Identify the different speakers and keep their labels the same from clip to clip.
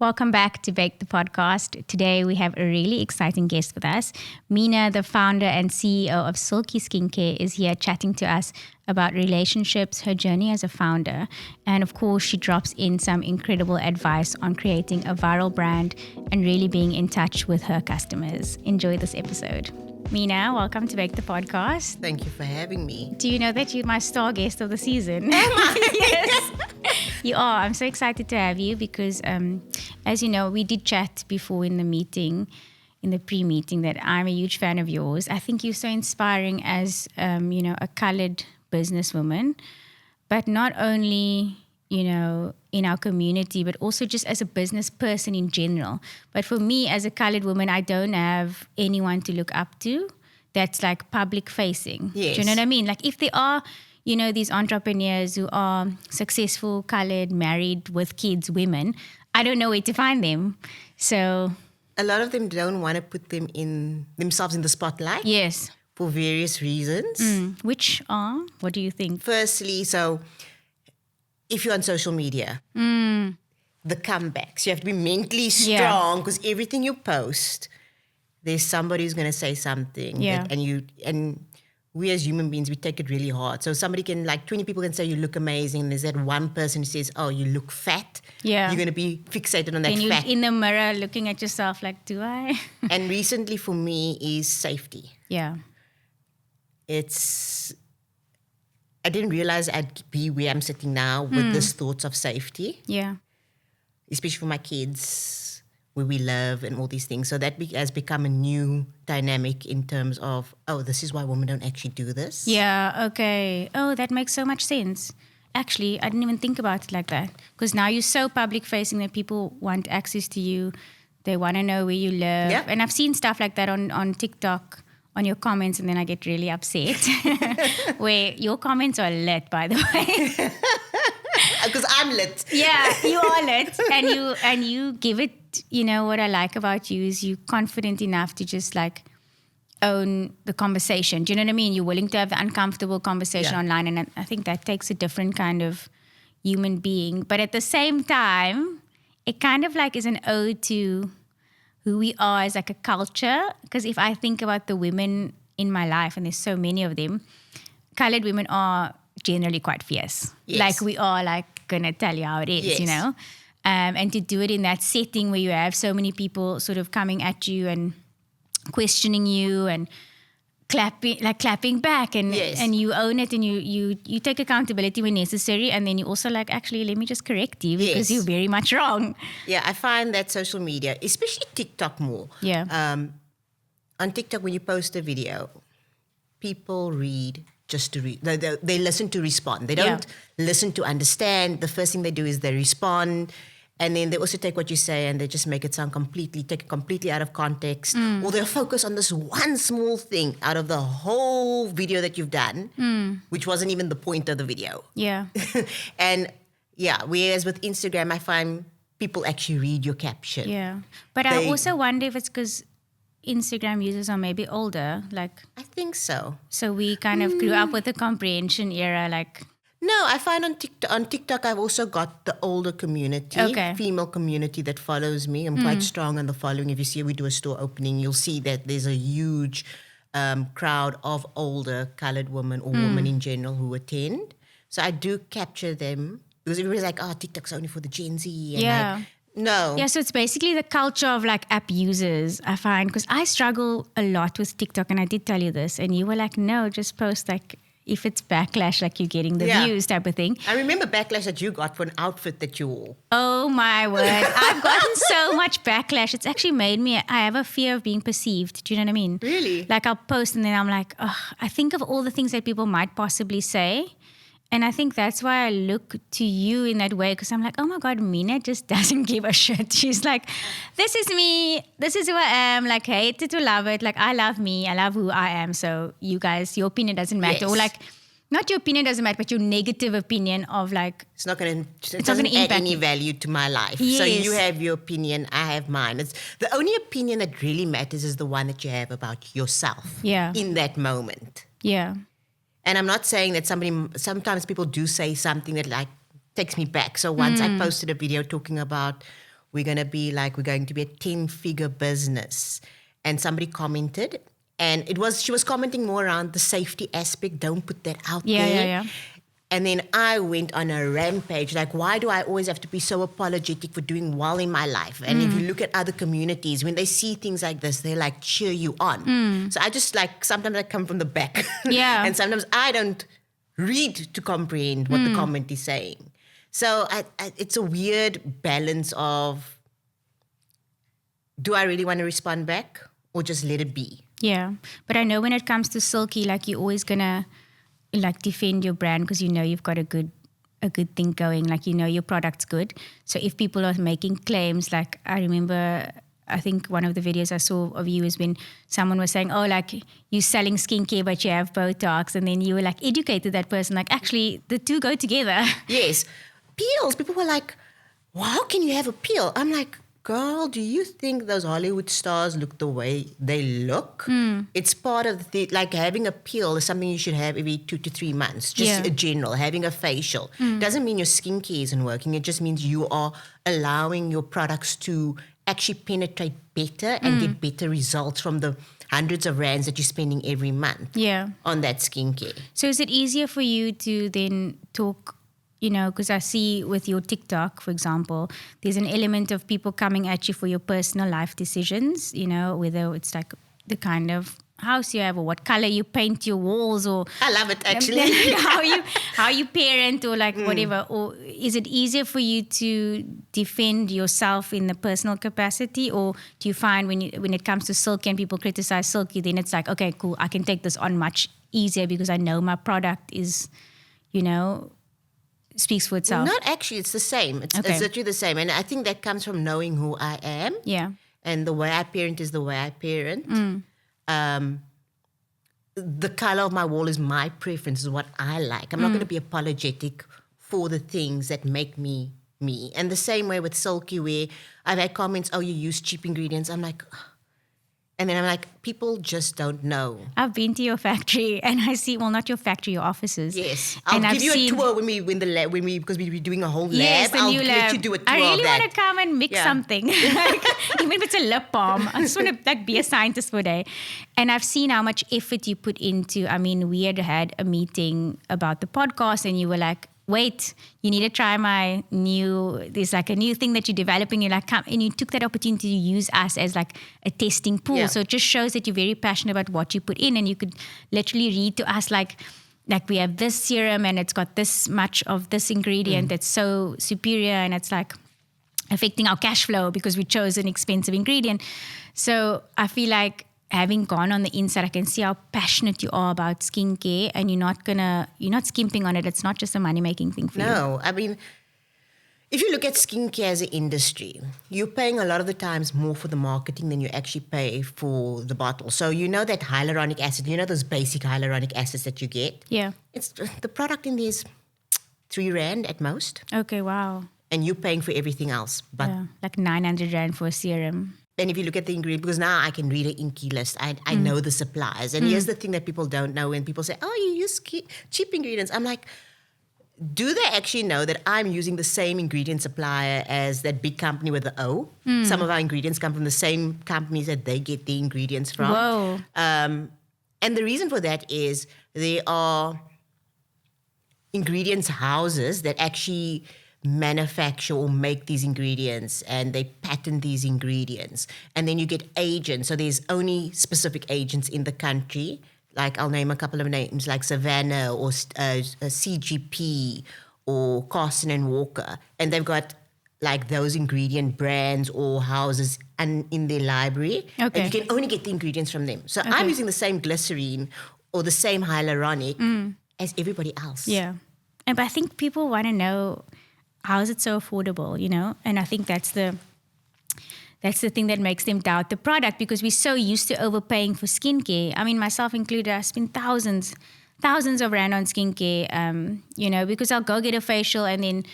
Speaker 1: Welcome back to Bake the Podcast. Today we have a really exciting guest with us. Mena, the founder and CEO of Silki Skincare, is here chatting to us about relationships, her journey as a founder, and of course she drops in some incredible advice on creating a viral brand and really being in touch with her customers. Enjoy this episode. Mena, welcome to Bake the Podcast.
Speaker 2: Thank you for having me.
Speaker 1: Do you know that you're my star guest of the season?
Speaker 2: Am I?
Speaker 1: Yes, you are. I'm so excited to have you because, as you know, we did chat before in the meeting, in the pre-meeting, that I'm a huge fan of yours. I think you're so inspiring as, a colored businesswoman, but not only, in our community, but also just as a business person in general. But for me, as a colored woman, I don't have anyone to look up to that's like public facing.
Speaker 2: Yes.
Speaker 1: Do you know what I mean? Like if there are, these entrepreneurs who are successful, colored, married with kids, women, I don't know where to find them. So
Speaker 2: A lot of them don't want to put themselves in the spotlight.
Speaker 1: yes.
Speaker 2: For various reasons.
Speaker 1: Which are, what do you think?
Speaker 2: Firstly, so if you're on social media, the comebacks, you have to be mentally strong because everything you post, there's somebody who's going to say something.
Speaker 1: Yeah.
Speaker 2: And we as human beings, we take it really hard. So somebody can, 20 people can say you look amazing. And there's that one person who says, oh, you look fat.
Speaker 1: Yeah.
Speaker 2: You're going to be fixated on that
Speaker 1: And you
Speaker 2: fat.
Speaker 1: in the mirror looking at yourself like, do I?
Speaker 2: And recently for me is safety.
Speaker 1: Yeah.
Speaker 2: I didn't realize I'd be where I'm sitting now with this thoughts of safety,
Speaker 1: Yeah.
Speaker 2: especially for my kids, where we live and all these things. So that has become a new dynamic in terms of, this is why women don't actually do this.
Speaker 1: Yeah, okay. Oh, that makes so much sense. Actually, I didn't even think about it like that. Because now you're so public facing that people want access to you. They want to know where you live.
Speaker 2: Yeah.
Speaker 1: And I've seen stuff like that on TikTok, on your comments, and then I get really upset. Where your comments are lit, by the way.
Speaker 2: Because I'm lit.
Speaker 1: Yeah, you are lit. And you give it, what I like about you is you're confident enough to just own the conversation. Do you know what I mean? You're willing to have the uncomfortable conversation online. And I think that takes a different kind of human being. But at the same time, it kind of is an ode to who we are as a culture. Because if I think about the women in my life, and there's so many of them, colored women are generally quite fierce.
Speaker 2: Yes.
Speaker 1: We are going to tell you how it is,
Speaker 2: Yes.
Speaker 1: And to do it in that setting where you have so many people sort of coming at you and questioning you and clapping back and
Speaker 2: Yes.
Speaker 1: and you own it and you take accountability when necessary, and then you also actually let me just correct you because
Speaker 2: Yes.
Speaker 1: you're very much wrong.
Speaker 2: Yeah, I find that social media, especially TikTok more.
Speaker 1: Yeah.
Speaker 2: On TikTok, when you post a video, people read just to read. They listen to respond. They don't listen to understand. The first thing they do is they respond. And then they also take what you say and they just make it sound take it completely out of context. Or they'll focus on this one small thing out of the whole video that you've done, which wasn't even the point of the video.
Speaker 1: Yeah.
Speaker 2: And whereas with Instagram, I find people actually read your caption.
Speaker 1: Yeah. But I also wonder if it's because Instagram users are maybe older,
Speaker 2: I think so.
Speaker 1: so we kind of grew up with the comprehension era,
Speaker 2: No, I find on TikTok, I've also got the older community,
Speaker 1: Okay.
Speaker 2: female community that follows me. I'm quite strong on the following. If you see we do a store opening, you'll see that there's a huge crowd of older colored women or women in general who attend. So I do capture them because everybody's like, TikTok's only for the Gen Z. And
Speaker 1: Yeah.
Speaker 2: no.
Speaker 1: Yeah, so it's basically the culture of app users, I find, because I struggle a lot with TikTok, and I did tell you this, and you were like, no, just post if it's backlash, you're getting the views type of thing.
Speaker 2: I remember backlash that you got for an outfit that you wore.
Speaker 1: Oh my word. I've gotten so much backlash. It's actually made me, I have a fear of being perceived. Do you know what I mean?
Speaker 2: Really?
Speaker 1: I'll post and then I'm I think of all the things that people might possibly say. And I think that's why I look to you in that way, because I'm like, oh my God, Mena just doesn't give a shit. She's like, this is me. This is who I am. Hate it or love it. I love me. I love who I am. So you guys, your opinion doesn't matter.
Speaker 2: Yes.
Speaker 1: Or not your opinion doesn't matter, but your negative opinion of
Speaker 2: it's not going to add
Speaker 1: impact
Speaker 2: any value to my life.
Speaker 1: Yes.
Speaker 2: So you have your opinion, I have mine. It's the only opinion that really matters is the one that you have about yourself.
Speaker 1: Yeah.
Speaker 2: In that moment.
Speaker 1: Yeah.
Speaker 2: And I'm not saying that sometimes people do say something that takes me back. So once I posted a video talking about we're going to be a 10-figure business. And somebody commented, and she was commenting more around the safety aspect. Don't put that out there.
Speaker 1: Yeah.
Speaker 2: And then I went on a rampage, like, why do I always have to be so apologetic for doing well in my life? And if you look at other communities, when they see things like this, they like cheer you on. So I just like, sometimes I come from the back.
Speaker 1: Yeah.
Speaker 2: And sometimes I don't read to comprehend what the comment is saying. So it's a weird balance of, do I really want to respond back or just let it be?
Speaker 1: Yeah. But I know when it comes to Silki, like you're always going to like defend your brand because you know you've got a good thing going, like you know your product's good. So if people are making claims, like I remember, I think one of the videos I saw of you is when someone was saying, oh, like you're selling skincare but you have Botox, and then you were like educated that person, like actually the two go together.
Speaker 2: Yes. Peels. People were like, well, how can you have a peel? I'm like, girl, do you think those Hollywood stars look the way they look? It's part of like having a peel is something you should have every 2 to 3 months. Just a general, having a facial. Doesn't mean your skincare isn't working. It just means you are allowing your products to actually penetrate better and get better results from the hundreds of rands that you're spending every month on that skincare.
Speaker 1: So is it easier for you to then talk, you know, because I see with your TikTok, for example, there's an element of people coming at you for your personal life decisions, you know, whether it's like the kind of house you have or what color you paint your walls, or
Speaker 2: I love it actually.
Speaker 1: how you parent, or like whatever. Or is it easier for you to defend yourself in the personal capacity, or do you find when it comes to Silki and people criticize Silki, then it's like, okay, cool, I can take this on much easier because I know my product is, you know, speaks for itself?
Speaker 2: Not actually, it's the same. It's literally the same. And I think that comes from knowing who I am.
Speaker 1: Yeah.
Speaker 2: And the way I parent is the way I parent. The color of my wall is my preference, is what I like. I'm not going to be apologetic for the things that make me me. And the same way with Silki, where I've had comments, oh, you use cheap ingredients. I'm like, ugh. And then I'm like, people just don't know.
Speaker 1: I've been to your factory and I see, well, not your factory, your offices.
Speaker 2: Yes. I'll give you a tour because we'll be doing a whole lab.
Speaker 1: Yes, the new lab.
Speaker 2: Let you do a tour
Speaker 1: I really
Speaker 2: of that.
Speaker 1: want to come and mix something. Like, even if it's a lip balm. I just want to like be a scientist for a day. And I've seen how much effort you put into, I mean, we had a meeting about the podcast and you were like, wait, you need to try there's like a new thing that you're developing. You're like, come, and you took that opportunity to use us as like a testing pool.
Speaker 2: Yeah.
Speaker 1: So it just shows that you're very passionate about what you put in, and you could literally read to us like we have this serum and it's got this much of this ingredient that's so superior, and it's like affecting our cash flow because we chose an expensive ingredient. So I feel like having gone on the inside, I can see how passionate you are about skincare, and you're not skimping on it. It's not just a money-making thing for you.
Speaker 2: No, I mean, if you look at skincare as an industry, you're paying a lot of the times more for the marketing than you actually pay for the bottle. So you know that hyaluronic acid, you know those basic hyaluronic acids that you get?
Speaker 1: Yeah.
Speaker 2: It's the product in there is 3 rand at most.
Speaker 1: Okay, wow.
Speaker 2: And you're paying for everything else. But
Speaker 1: like 900 rand for a serum.
Speaker 2: And if you look at the ingredient, because now I can read an Inky list, I know the suppliers. And here's the thing that people don't know when people say, oh, you use cheap ingredients. I'm like, do they actually know that I'm using the same ingredient supplier as that big company with the O? Some of our ingredients come from the same companies that they get the ingredients from.
Speaker 1: Whoa.
Speaker 2: And the reason for that is there are ingredients houses that actually manufacture or make these ingredients, and they patent these ingredients, and then you get agents. So there's only specific agents in the country, like I'll name a couple of names like Savannah or CGP or Carson and Walker, and they've got like those ingredient brands or houses in their library, and you can only get the ingredients from them. So I'm using the same glycerine or the same hyaluronic as everybody else.
Speaker 1: Yeah. But I think people want to know, how is it so affordable, you know? And I think that's the thing that makes them doubt the product, because we're so used to overpaying for skincare. I mean, myself included, I spend thousands of rand on skincare, you know, because I'll go get a facial and then,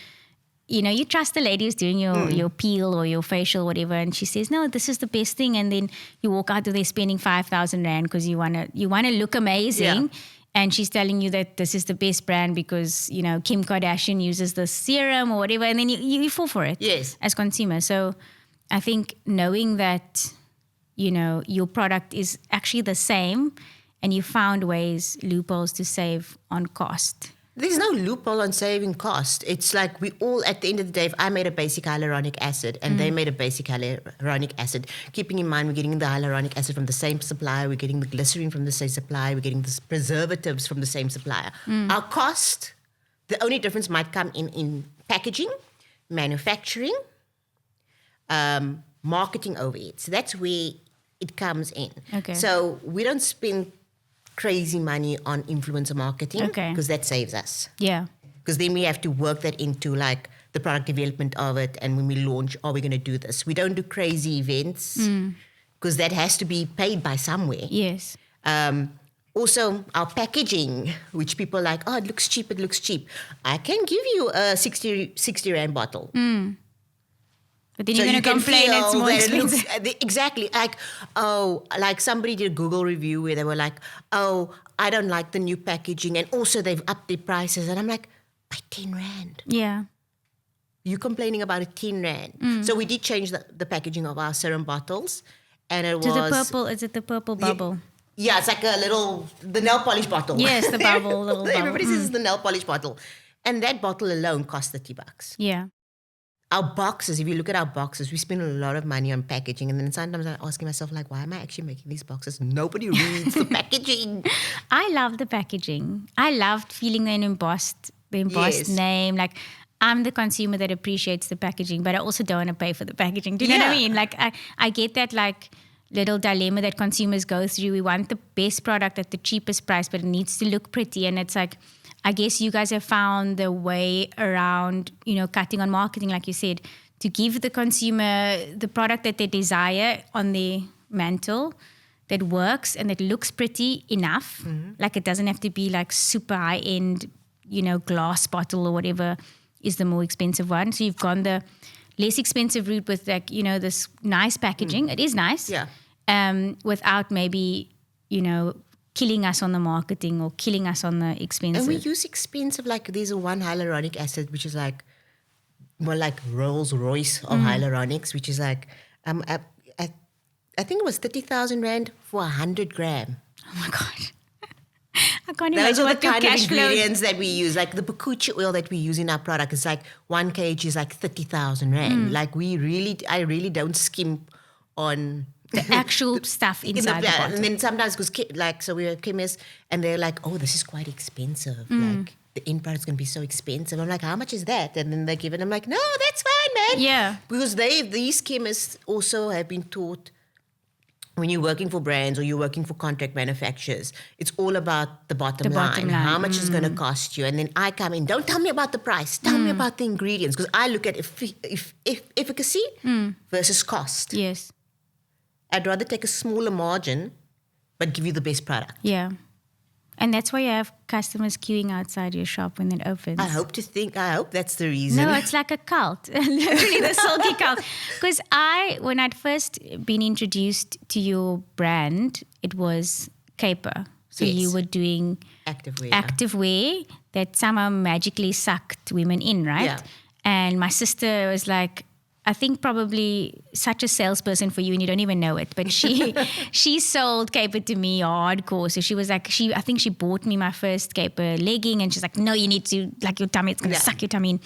Speaker 1: you know, you trust the lady who's doing your peel or your facial, whatever, and she says, no, this is the best thing. And then you walk out of there spending 5,000 rand because you wanna look amazing. Yeah. And she's telling you that this is the best brand because, you know, Kim Kardashian uses the serum or whatever. And then you fall for it.
Speaker 2: Yes.
Speaker 1: As consumers. So I think knowing that, you know, your product is actually the same and you found loopholes to save on cost.
Speaker 2: There's no loophole on saving cost. It's like we all, at the end of the day, if I made a basic hyaluronic acid and they made a basic hyaluronic acid, keeping in mind we're getting the hyaluronic acid from the same supplier, we're getting the glycerin from the same supplier, we're getting the preservatives from the same supplier. Our cost, the only difference might come in packaging, manufacturing, marketing overheads. That's where it comes in.
Speaker 1: Okay.
Speaker 2: So we don't spend crazy money on influencer marketing
Speaker 1: Okay.
Speaker 2: because that saves us.
Speaker 1: Yeah.
Speaker 2: Because then we have to work that into like the product development of it, and when we launch, are we going to do this? We don't do crazy events because that has to be paid by somewhere.
Speaker 1: Yes.
Speaker 2: Also, our packaging, which people are like, oh, it looks cheap, it looks cheap. I can give you a 60 Rand bottle.
Speaker 1: But then you're going to complain it's more expensive.
Speaker 2: Exactly. Like somebody did a Google review where they were like, oh, I don't like the new packaging. And also they've upped their prices. And I'm like, by 10 Rand.
Speaker 1: Yeah.
Speaker 2: You're complaining about a 10 Rand. So we did change the packaging of our serum bottles. And it
Speaker 1: To
Speaker 2: was...
Speaker 1: the purple, is it the purple bubble?
Speaker 2: Yeah, it's like the nail polish bottle.
Speaker 1: Yes, the bubble, little bubble.
Speaker 2: Everybody says it's the nail polish bottle. And that bottle alone cost $30.
Speaker 1: Yeah.
Speaker 2: Our boxes, if you look at our boxes, we spend a lot of money on packaging. And then sometimes I'm asking myself, like, why am I actually making these boxes? Nobody reads the packaging.
Speaker 1: I love the packaging. I loved feeling the embossed
Speaker 2: Yes.
Speaker 1: name. Like, I'm the consumer that appreciates the packaging, but I also don't want to pay for the packaging. Do you know what I mean? Like, I get that, like, little dilemma that consumers go through. We want the best product at the cheapest price, but it needs to look pretty. And it's like, I guess you guys have found the way around, you know, cutting on marketing, like you said, to give the consumer the product that they desire on their mantle that works and that looks pretty enough. Like, it doesn't have to be like super high-end, you know, glass bottle or whatever is the more expensive one. So you've gone the less expensive route with, like, you know, this nice packaging. It is nice.
Speaker 2: Yeah.
Speaker 1: Without maybe, you know, killing us on the marketing or killing us on the expensive.
Speaker 2: And we use expensive, like there's a one hyaluronic acid, which is like more like Rolls Royce of hyaluronics, which is like, I think it was 30,000 Rand for 100 gram.
Speaker 1: Oh my God. I can't
Speaker 2: Those
Speaker 1: imagine
Speaker 2: are the
Speaker 1: what your
Speaker 2: kind of
Speaker 1: cash flow.
Speaker 2: ingredients that we use. Like the bakuchi oil that we use in our product is like 1 kg is like 30,000 Rand. Like I really don't skimp on
Speaker 1: The actual stuff inside the bottle.
Speaker 2: And then sometimes, so we're at chemists and they're like, oh, this is quite expensive. Like the end product's going to be so expensive. I'm like, how much is that? And then they give it. I'm like, no, that's fine, man.
Speaker 1: Yeah.
Speaker 2: Because these chemists also have been taught when you're working for brands or you're working for contract manufacturers, it's all about the bottom line. How much is going to cost you? And then I come in, don't tell me about the price. Tell me about the ingredients. Because I look at efficacy versus cost.
Speaker 1: Yes.
Speaker 2: I'd rather take a smaller margin, but give you the best product.
Speaker 1: Yeah. And that's why you have customers queuing outside your shop when it opens.
Speaker 2: I hope that's the reason.
Speaker 1: No, it's like a cult. Literally the Silki cult. Because when I'd first been introduced to your brand, it was Keper. So you were doing activewear that somehow magically sucked women in, right?
Speaker 2: Yeah.
Speaker 1: And my sister was like, I think probably such a salesperson for you and you don't even know it. But she sold Keper to me hardcore. So she was like, I think she bought me my first Keper legging and she's like, no, you need to, like your tummy, it's going to suck your tummy in.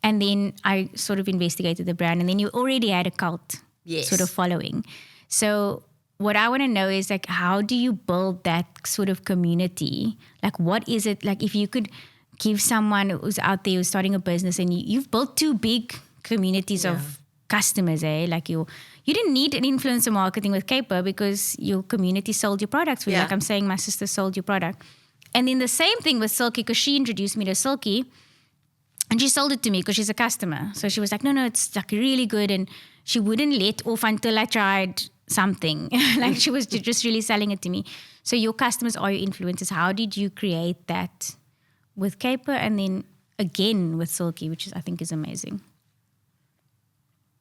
Speaker 1: And then I sort of investigated the brand and then you already had a cult sort of following. So what I want to know is like, how do you build that sort of community? Like, what is it? Like if you could give someone who's out there who's starting a business and you've built two big communities of customers, like you didn't need an influencer marketing with Keper because your community sold your products for you. Like I'm saying, my sister sold your product. And then the same thing with Silki, because she introduced me to Silki and she sold it to me because she's a customer. So she was like, no, it's like really good. And she wouldn't let off until I tried something. Like she was just really selling it to me. So your customers are your influencers. How did you create that with Keper and then again with Silki, which I think is amazing?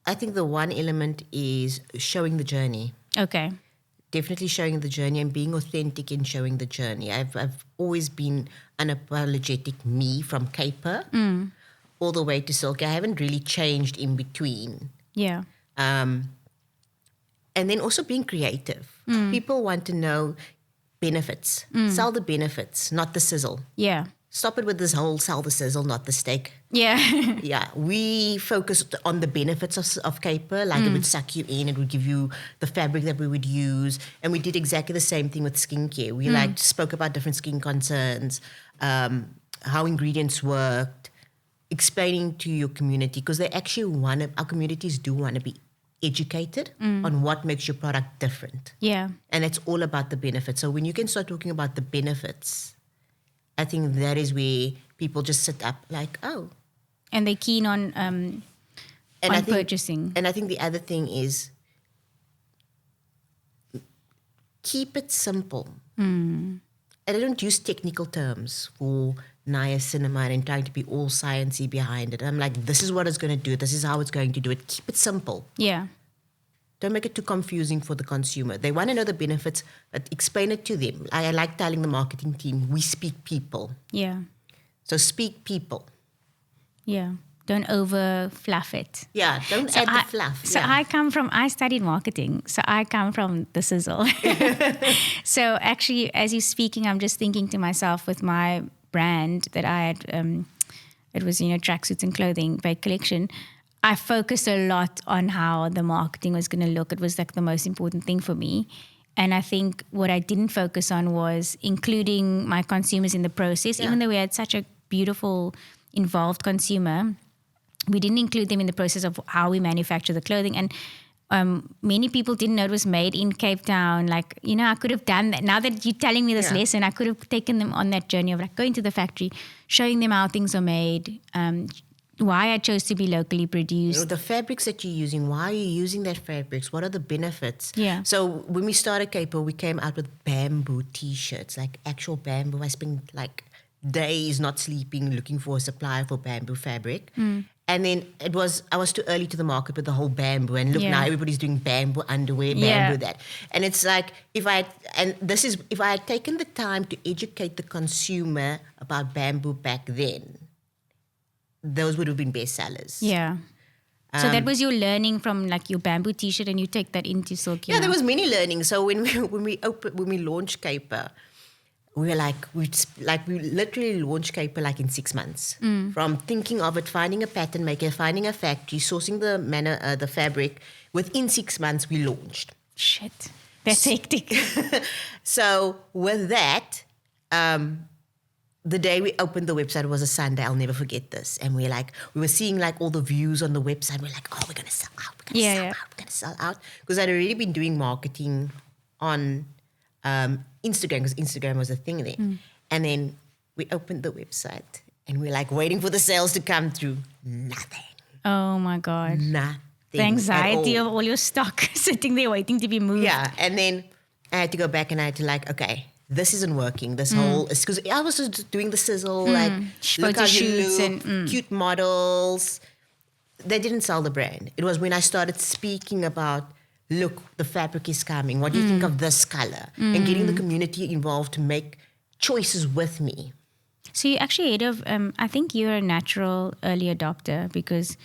Speaker 2: I think the one element is showing the journey.
Speaker 1: Okay.
Speaker 2: Definitely showing the journey and being authentic in showing the journey. I've always been unapologetic me from Keper all the way to Silki. I haven't really changed in between.
Speaker 1: Yeah.
Speaker 2: And then also being creative. People want to know benefits. Sell the benefits, not the sizzle.
Speaker 1: Yeah.
Speaker 2: Stop it with this whole sell the sizzle, not the steak.
Speaker 1: Yeah.
Speaker 2: Yeah, we focused on the benefits of Keper. Like it would suck you in, it would give you the fabric that we would use. And we did exactly the same thing with skincare. We spoke about different skin concerns, how ingredients worked, explaining to your community, because they actually our communities do want to be educated on what makes your product different.
Speaker 1: Yeah.
Speaker 2: And it's all about the benefits. So when you can start talking about the benefits, I think that is where people just sit up like, oh.
Speaker 1: And they're keen on purchasing.
Speaker 2: And I think the other thing is keep it simple. And I don't use technical terms for niacinamide and trying to be all sciencey behind it. I'm like, this is what it's going to do. This is how it's going to do it. Keep it simple.
Speaker 1: Yeah.
Speaker 2: Don't make it too confusing for the consumer. They want to know the benefits, but explain it to them. I like telling the marketing team, we speak people.
Speaker 1: Yeah.
Speaker 2: So speak people.
Speaker 1: Yeah. Don't over fluff it.
Speaker 2: Yeah, don't add the fluff.
Speaker 1: So I studied marketing. So I come from the sizzle. So actually, as you're speaking, I'm just thinking to myself with my brand that I had, it was, tracksuits and clothing by collection. I focused a lot on how the marketing was going to look. It was like the most important thing for me. And I think what I didn't focus on was including my consumers in the process. Even though we had such a beautiful, involved consumer, we didn't include them in the process of how we manufacture the clothing. And many people didn't know it was made in Cape Town. Like, I could have done that. Now that you're telling me this lesson, I could have taken them on that journey of like going to the factory, showing them how things are made, why I chose to be locally produced.
Speaker 2: The fabrics that you're using, why are you using that fabrics? What are the benefits?
Speaker 1: Yeah.
Speaker 2: So when we started Keper, we came out with bamboo T-shirts, like actual bamboo. I spent like days not sleeping looking for a supplier for bamboo fabric. And then I was too early to the market with the whole bamboo. And look, now everybody's doing bamboo underwear, bamboo that. And it's like, if I had taken the time to educate the consumer about bamboo back then, those would have been bestsellers.
Speaker 1: Yeah. So that was your learning from like your bamboo T-shirt, and you take that into Silki.
Speaker 2: Yeah, there was many learning. So when we launched Keper, we were we literally launched Keper like in 6 months. From thinking of it, finding a pattern maker, finding a factory, sourcing the Mena, the fabric. Within 6 months, we launched.
Speaker 1: Shit, that's hectic.
Speaker 2: So with that, the day we opened the website was a Sunday. I'll never forget this. And we were seeing like all the views on the website. We're like, oh, we're going to sell out. We're going to sell out. Because I'd already been doing marketing on Instagram, because Instagram was a thing then. And then we opened the website and we're like waiting for the sales to come through. Nothing.
Speaker 1: Oh my God.
Speaker 2: Nothing.
Speaker 1: The anxiety of all your stock sitting there waiting to be moved.
Speaker 2: Yeah. And then I had to go back and I had to okay, this isn't working. This whole, because I was just doing the sizzle, look how you look, and cute models. They didn't sell the brand. It was when I started speaking about, look, the fabric is coming. What do you think of this color? And getting the community involved to make choices with me.
Speaker 1: So you actually I think you're a natural early adopter, because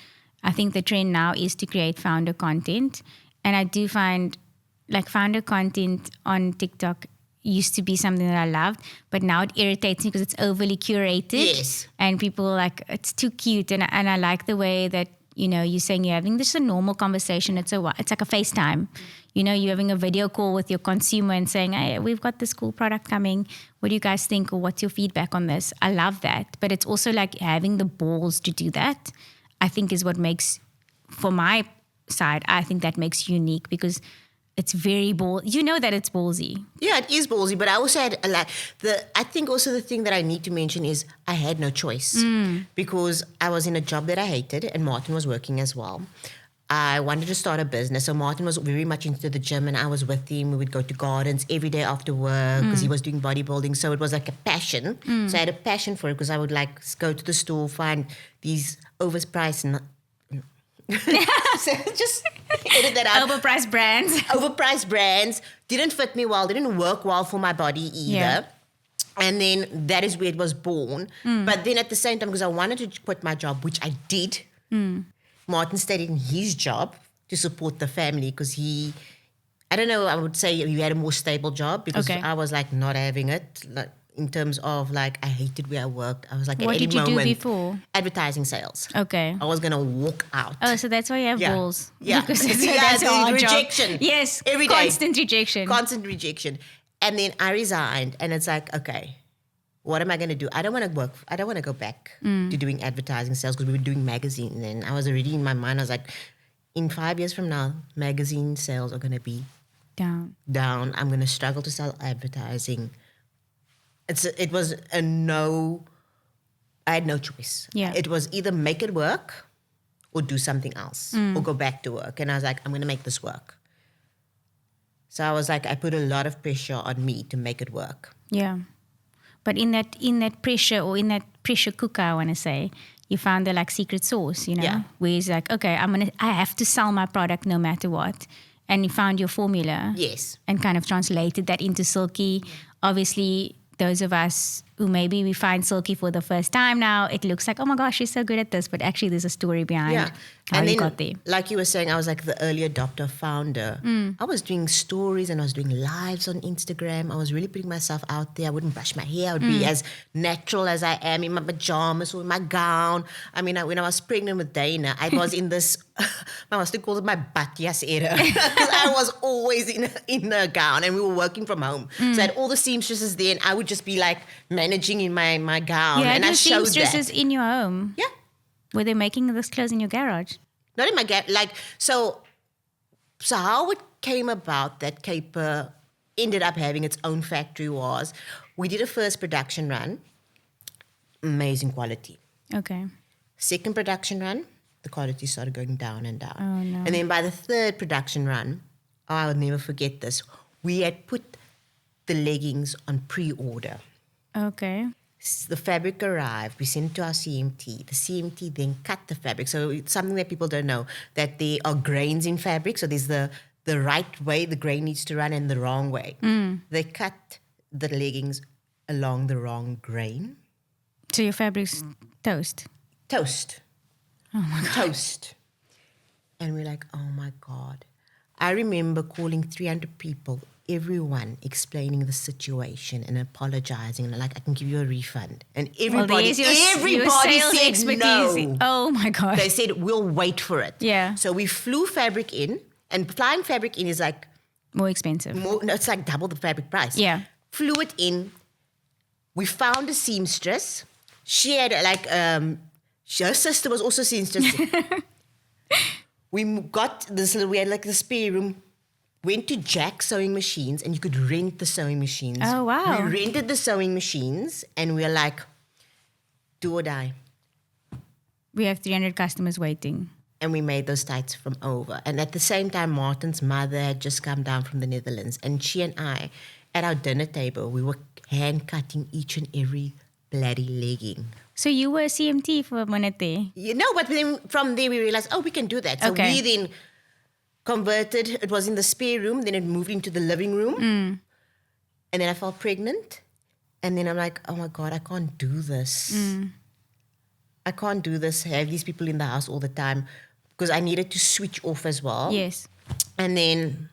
Speaker 1: I think the trend now is to create founder content. And I do find founder content on TikTok used to be something that I loved, but now it irritates me because it's overly curated.
Speaker 2: Yes.
Speaker 1: And people it's too cute. And I like the way that, you're saying you're having just a normal conversation. It's like a FaceTime. You're having a video call with your consumer and saying, hey, we've got this cool product coming. What do you guys think? Or what's your feedback on this? I love that. But it's also like having the balls to do that, I think is what makes, for my side, I think that makes unique, because it's very that it's ballsy.
Speaker 2: Yeah, it is ballsy. But I also had I think also the thing that I need to mention is I had no choice, because I was in a job that I hated and Martin was working as well. I wanted to start a business. So Martin was very much into the gym and I was with him. We would go to gardens every day after work because he was doing bodybuilding. So it was like a passion. So I had a passion for it, because I would go to the store, find these overpriced so just edit that out.
Speaker 1: Overpriced brands.
Speaker 2: Overpriced brands. Didn't fit me well. Didn't work well for my body either. Yeah. And then that is where it was born. But then at the same time, because I wanted to quit my job, which I did, Martin stayed in his job to support the family because I don't know, I would say he had a more stable job because I was like not having it. Like, in terms of like, I hated where I worked. I was like,
Speaker 1: What
Speaker 2: at any
Speaker 1: did you
Speaker 2: moment,
Speaker 1: do before?
Speaker 2: Advertising sales.
Speaker 1: Okay.
Speaker 2: I was going to walk out.
Speaker 1: Oh, so that's why you have balls.
Speaker 2: Yeah.
Speaker 1: Because
Speaker 2: that's
Speaker 1: a hard
Speaker 2: rejection.
Speaker 1: Job. Yes.
Speaker 2: Every day.
Speaker 1: Constant rejection.
Speaker 2: Constant rejection. And then I resigned and it's like, okay, what am I going to do? I don't want to work. I don't want to go back to doing advertising sales because we were doing magazine. And I was already in my mind, I was like, in 5 years from now, magazine sales are going to be
Speaker 1: down.
Speaker 2: I'm going to struggle to sell advertising. It was a no. I had no choice.
Speaker 1: Yeah.
Speaker 2: It was either make it work or do something else or go back to work. And I was like, I'm going to make this work. So I was like, I put a lot of pressure on me to make it work.
Speaker 1: Yeah. But in that pressure or in that pressure cooker, I want to say, you found the like secret sauce, you know,
Speaker 2: Yeah.
Speaker 1: where it's like, okay, I have to sell my product no matter what. And you found your formula.
Speaker 2: Yes.
Speaker 1: And kind of translated that into Silki. Obviously, those of us who maybe we find Silki for the first time now, it looks like, oh my gosh, she's so good at this. But actually, there's a story behind how
Speaker 2: and
Speaker 1: you
Speaker 2: then,
Speaker 1: got there.
Speaker 2: like you were saying, I was like the early adopter founder. I was doing stories and I was doing lives on Instagram. I was really putting myself out there. I wouldn't brush my hair. I would be as natural as I am in my pajamas or in my gown. I mean, when I was pregnant with Dana, I was in this, my husband still called it my batjas era. Because I was always in a gown and we were working from home. So I had all the seamstresses there and I would just be like managing in my gown.
Speaker 1: You had
Speaker 2: and
Speaker 1: your
Speaker 2: I showed
Speaker 1: seamstresses
Speaker 2: that.
Speaker 1: in your home?
Speaker 2: Yeah.
Speaker 1: Were they making this clothes in your garage?
Speaker 2: Not in my gap. Like, so how it came about that Keper ended up having its own factory was we did a first production run, amazing quality.
Speaker 1: Okay.
Speaker 2: Second production run, the quality started going down and down.
Speaker 1: Oh, no.
Speaker 2: And then by the third production run, I will never forget this, we had put the leggings on pre-order.
Speaker 1: Okay.
Speaker 2: The fabric arrived, we sent it to our CMT. The CMT then cut the fabric. So it's something that people don't know, that there are grains in fabric. So there's the right way the grain needs to run and the wrong way. They cut the leggings along the wrong grain.
Speaker 1: So your fabric's toast?
Speaker 2: Toast.
Speaker 1: Oh my God.
Speaker 2: Toast. And we're like, oh my God. I remember calling 300 people, everyone explaining the situation and apologizing and like, I can give you a refund. And everybody
Speaker 1: your sales
Speaker 2: said
Speaker 1: expertise.
Speaker 2: no.
Speaker 1: Oh my God.
Speaker 2: They said, we'll wait for it.
Speaker 1: Yeah.
Speaker 2: So we flew fabric in, and flying fabric in is like,
Speaker 1: More expensive.
Speaker 2: it's like double the fabric price.
Speaker 1: Yeah.
Speaker 2: Flew it in. We found a seamstress. She had like, her sister was also seamstress. We got this, we had like the spare room, went to Jack sewing machines and you could rent the sewing machines.
Speaker 1: Oh, wow.
Speaker 2: We rented the sewing machines and we're like, do or die.
Speaker 1: We have 300 customers waiting.
Speaker 2: And we made those tights from over. And at the same time, Martin's mother had just come down from the Netherlands. And she and I, at our dinner table, we were hand cutting each and every bloody legging.
Speaker 1: So you were a CMT for a minute there?
Speaker 2: You know, but then from there we realized, oh, we can do that. So
Speaker 1: Okay.
Speaker 2: we then converted. It was in the spare room. Then it moved into the living room. And then I felt pregnant. And then I'm like, oh my God, I can't do this. I can't do this, have these people in the house all the time, because I needed to switch off as well.
Speaker 1: Yes.
Speaker 2: And then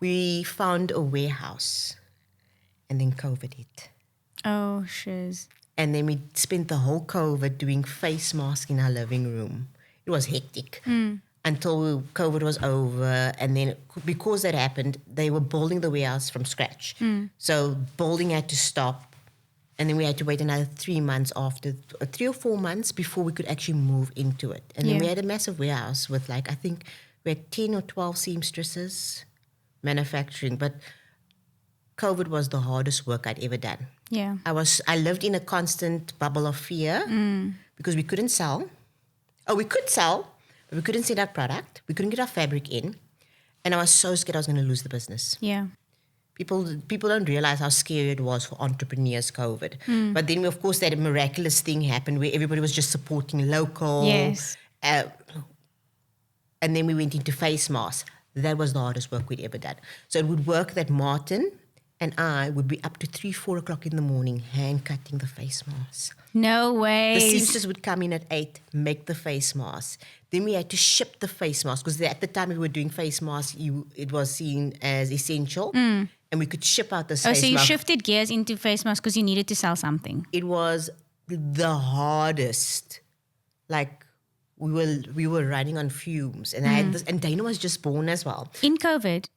Speaker 2: we found a warehouse. And then COVID hit.
Speaker 1: Oh, shiz.
Speaker 2: And then we spent the whole COVID doing face masks in our living room. It was hectic until COVID was over. And then because that happened, they were building the warehouse from scratch. So building had to stop. And then we had to wait another 3 months after, 3 or 4 months before we could actually move into it. And then we had a massive warehouse with like, I think we had 10 or 12 seamstresses manufacturing. But COVID was the hardest work I'd ever done.
Speaker 1: Yeah.
Speaker 2: I lived in a constant bubble of fear because we couldn't sell. Oh, we could sell, but we couldn't send our product. We couldn't get our fabric in. And I was so scared I was going to lose the business.
Speaker 1: Yeah.
Speaker 2: People don't realize how scary it was for entrepreneurs, COVID. But then, of course, that miraculous thing happened where everybody was just supporting local.
Speaker 1: Yes.
Speaker 2: And then we went into face masks. That was the hardest work we'd ever done. So it would work that Martin and I would be up to 3, 4 o'clock in the morning hand cutting the face masks.
Speaker 1: No way.
Speaker 2: The seamstress would come in at 8, make the face mask. Then we had to ship the face mask because at the time we were doing face masks, it was seen as essential, and we could ship out this face
Speaker 1: So you
Speaker 2: mask.
Speaker 1: shifted gears into face masks because you needed to sell something.
Speaker 2: It was the hardest. Like we were running on fumes, and I had this, and Dana was just born as well.
Speaker 1: In COVID?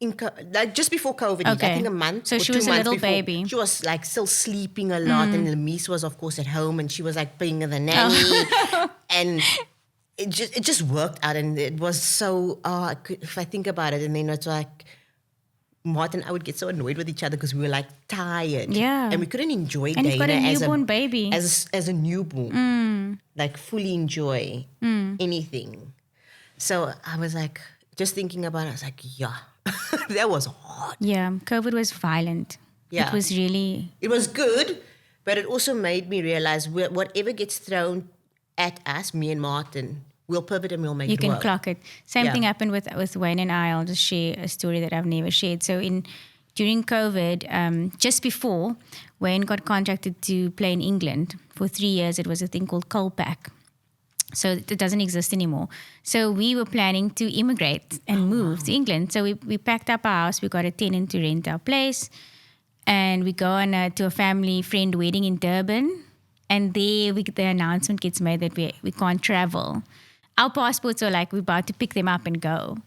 Speaker 2: Like just before COVID, I
Speaker 1: Okay.
Speaker 2: think a month.
Speaker 1: So
Speaker 2: or
Speaker 1: she
Speaker 2: 2
Speaker 1: was a
Speaker 2: months
Speaker 1: little
Speaker 2: before.
Speaker 1: baby.
Speaker 2: She was like still sleeping a lot, and Lemise was of course at home, and she was like being the nanny, and it just worked out, and it was so. If I think about it, and then it's like Martin and I would get so annoyed with each other because we were like tired,
Speaker 1: Yeah.
Speaker 2: and we couldn't enjoy
Speaker 1: And
Speaker 2: Dana
Speaker 1: you've got a
Speaker 2: as
Speaker 1: newborn baby.
Speaker 2: as a newborn, like fully enjoy anything. So I was like, just thinking about it, I was like, yeah, that was hard.
Speaker 1: Yeah, COVID was violent.
Speaker 2: Yeah.
Speaker 1: It was really...
Speaker 2: It was good, but it also made me realize whatever gets thrown at us, me and Martin, we'll pivot and we'll make
Speaker 1: You
Speaker 2: it
Speaker 1: can
Speaker 2: work.
Speaker 1: clock it. Same
Speaker 2: Yeah.
Speaker 1: thing happened with Wayne and I. I'll just share a story that I've never shared. So during COVID, just before, Wayne got contracted to play in England. For 3 years, it was a thing called Colpack. So it doesn't exist anymore. So we were planning to immigrate and move to England. So we packed up our house. We got a tenant to rent our place. And we go on to a family friend wedding in Durban. And there the announcement gets made that we can't travel. Our passports are like, we're about to pick them up and go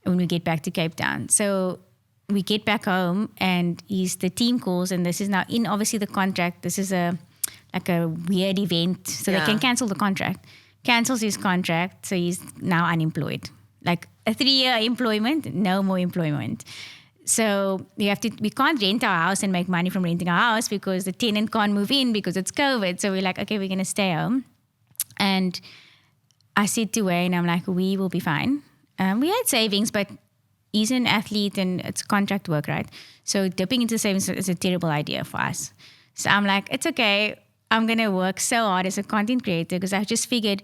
Speaker 1: when we get back to Cape Town. So we get back home and the team calls, and this is now in obviously the contract. This is like a weird event. So they can cancel the contract. Cancels his contract, so he's now unemployed. Like a 3-year employment, no more employment. So we can't rent our house and make money from renting our house because the tenant can't move in because it's COVID. So we're like, okay, we're going to stay home. And I said to Wayne, I'm like, we will be fine. We had savings, but he's an athlete and it's contract work, right? So dipping into savings is a terrible idea for us. So I'm like, it's okay. I'm going to work so hard as a content creator because I just figured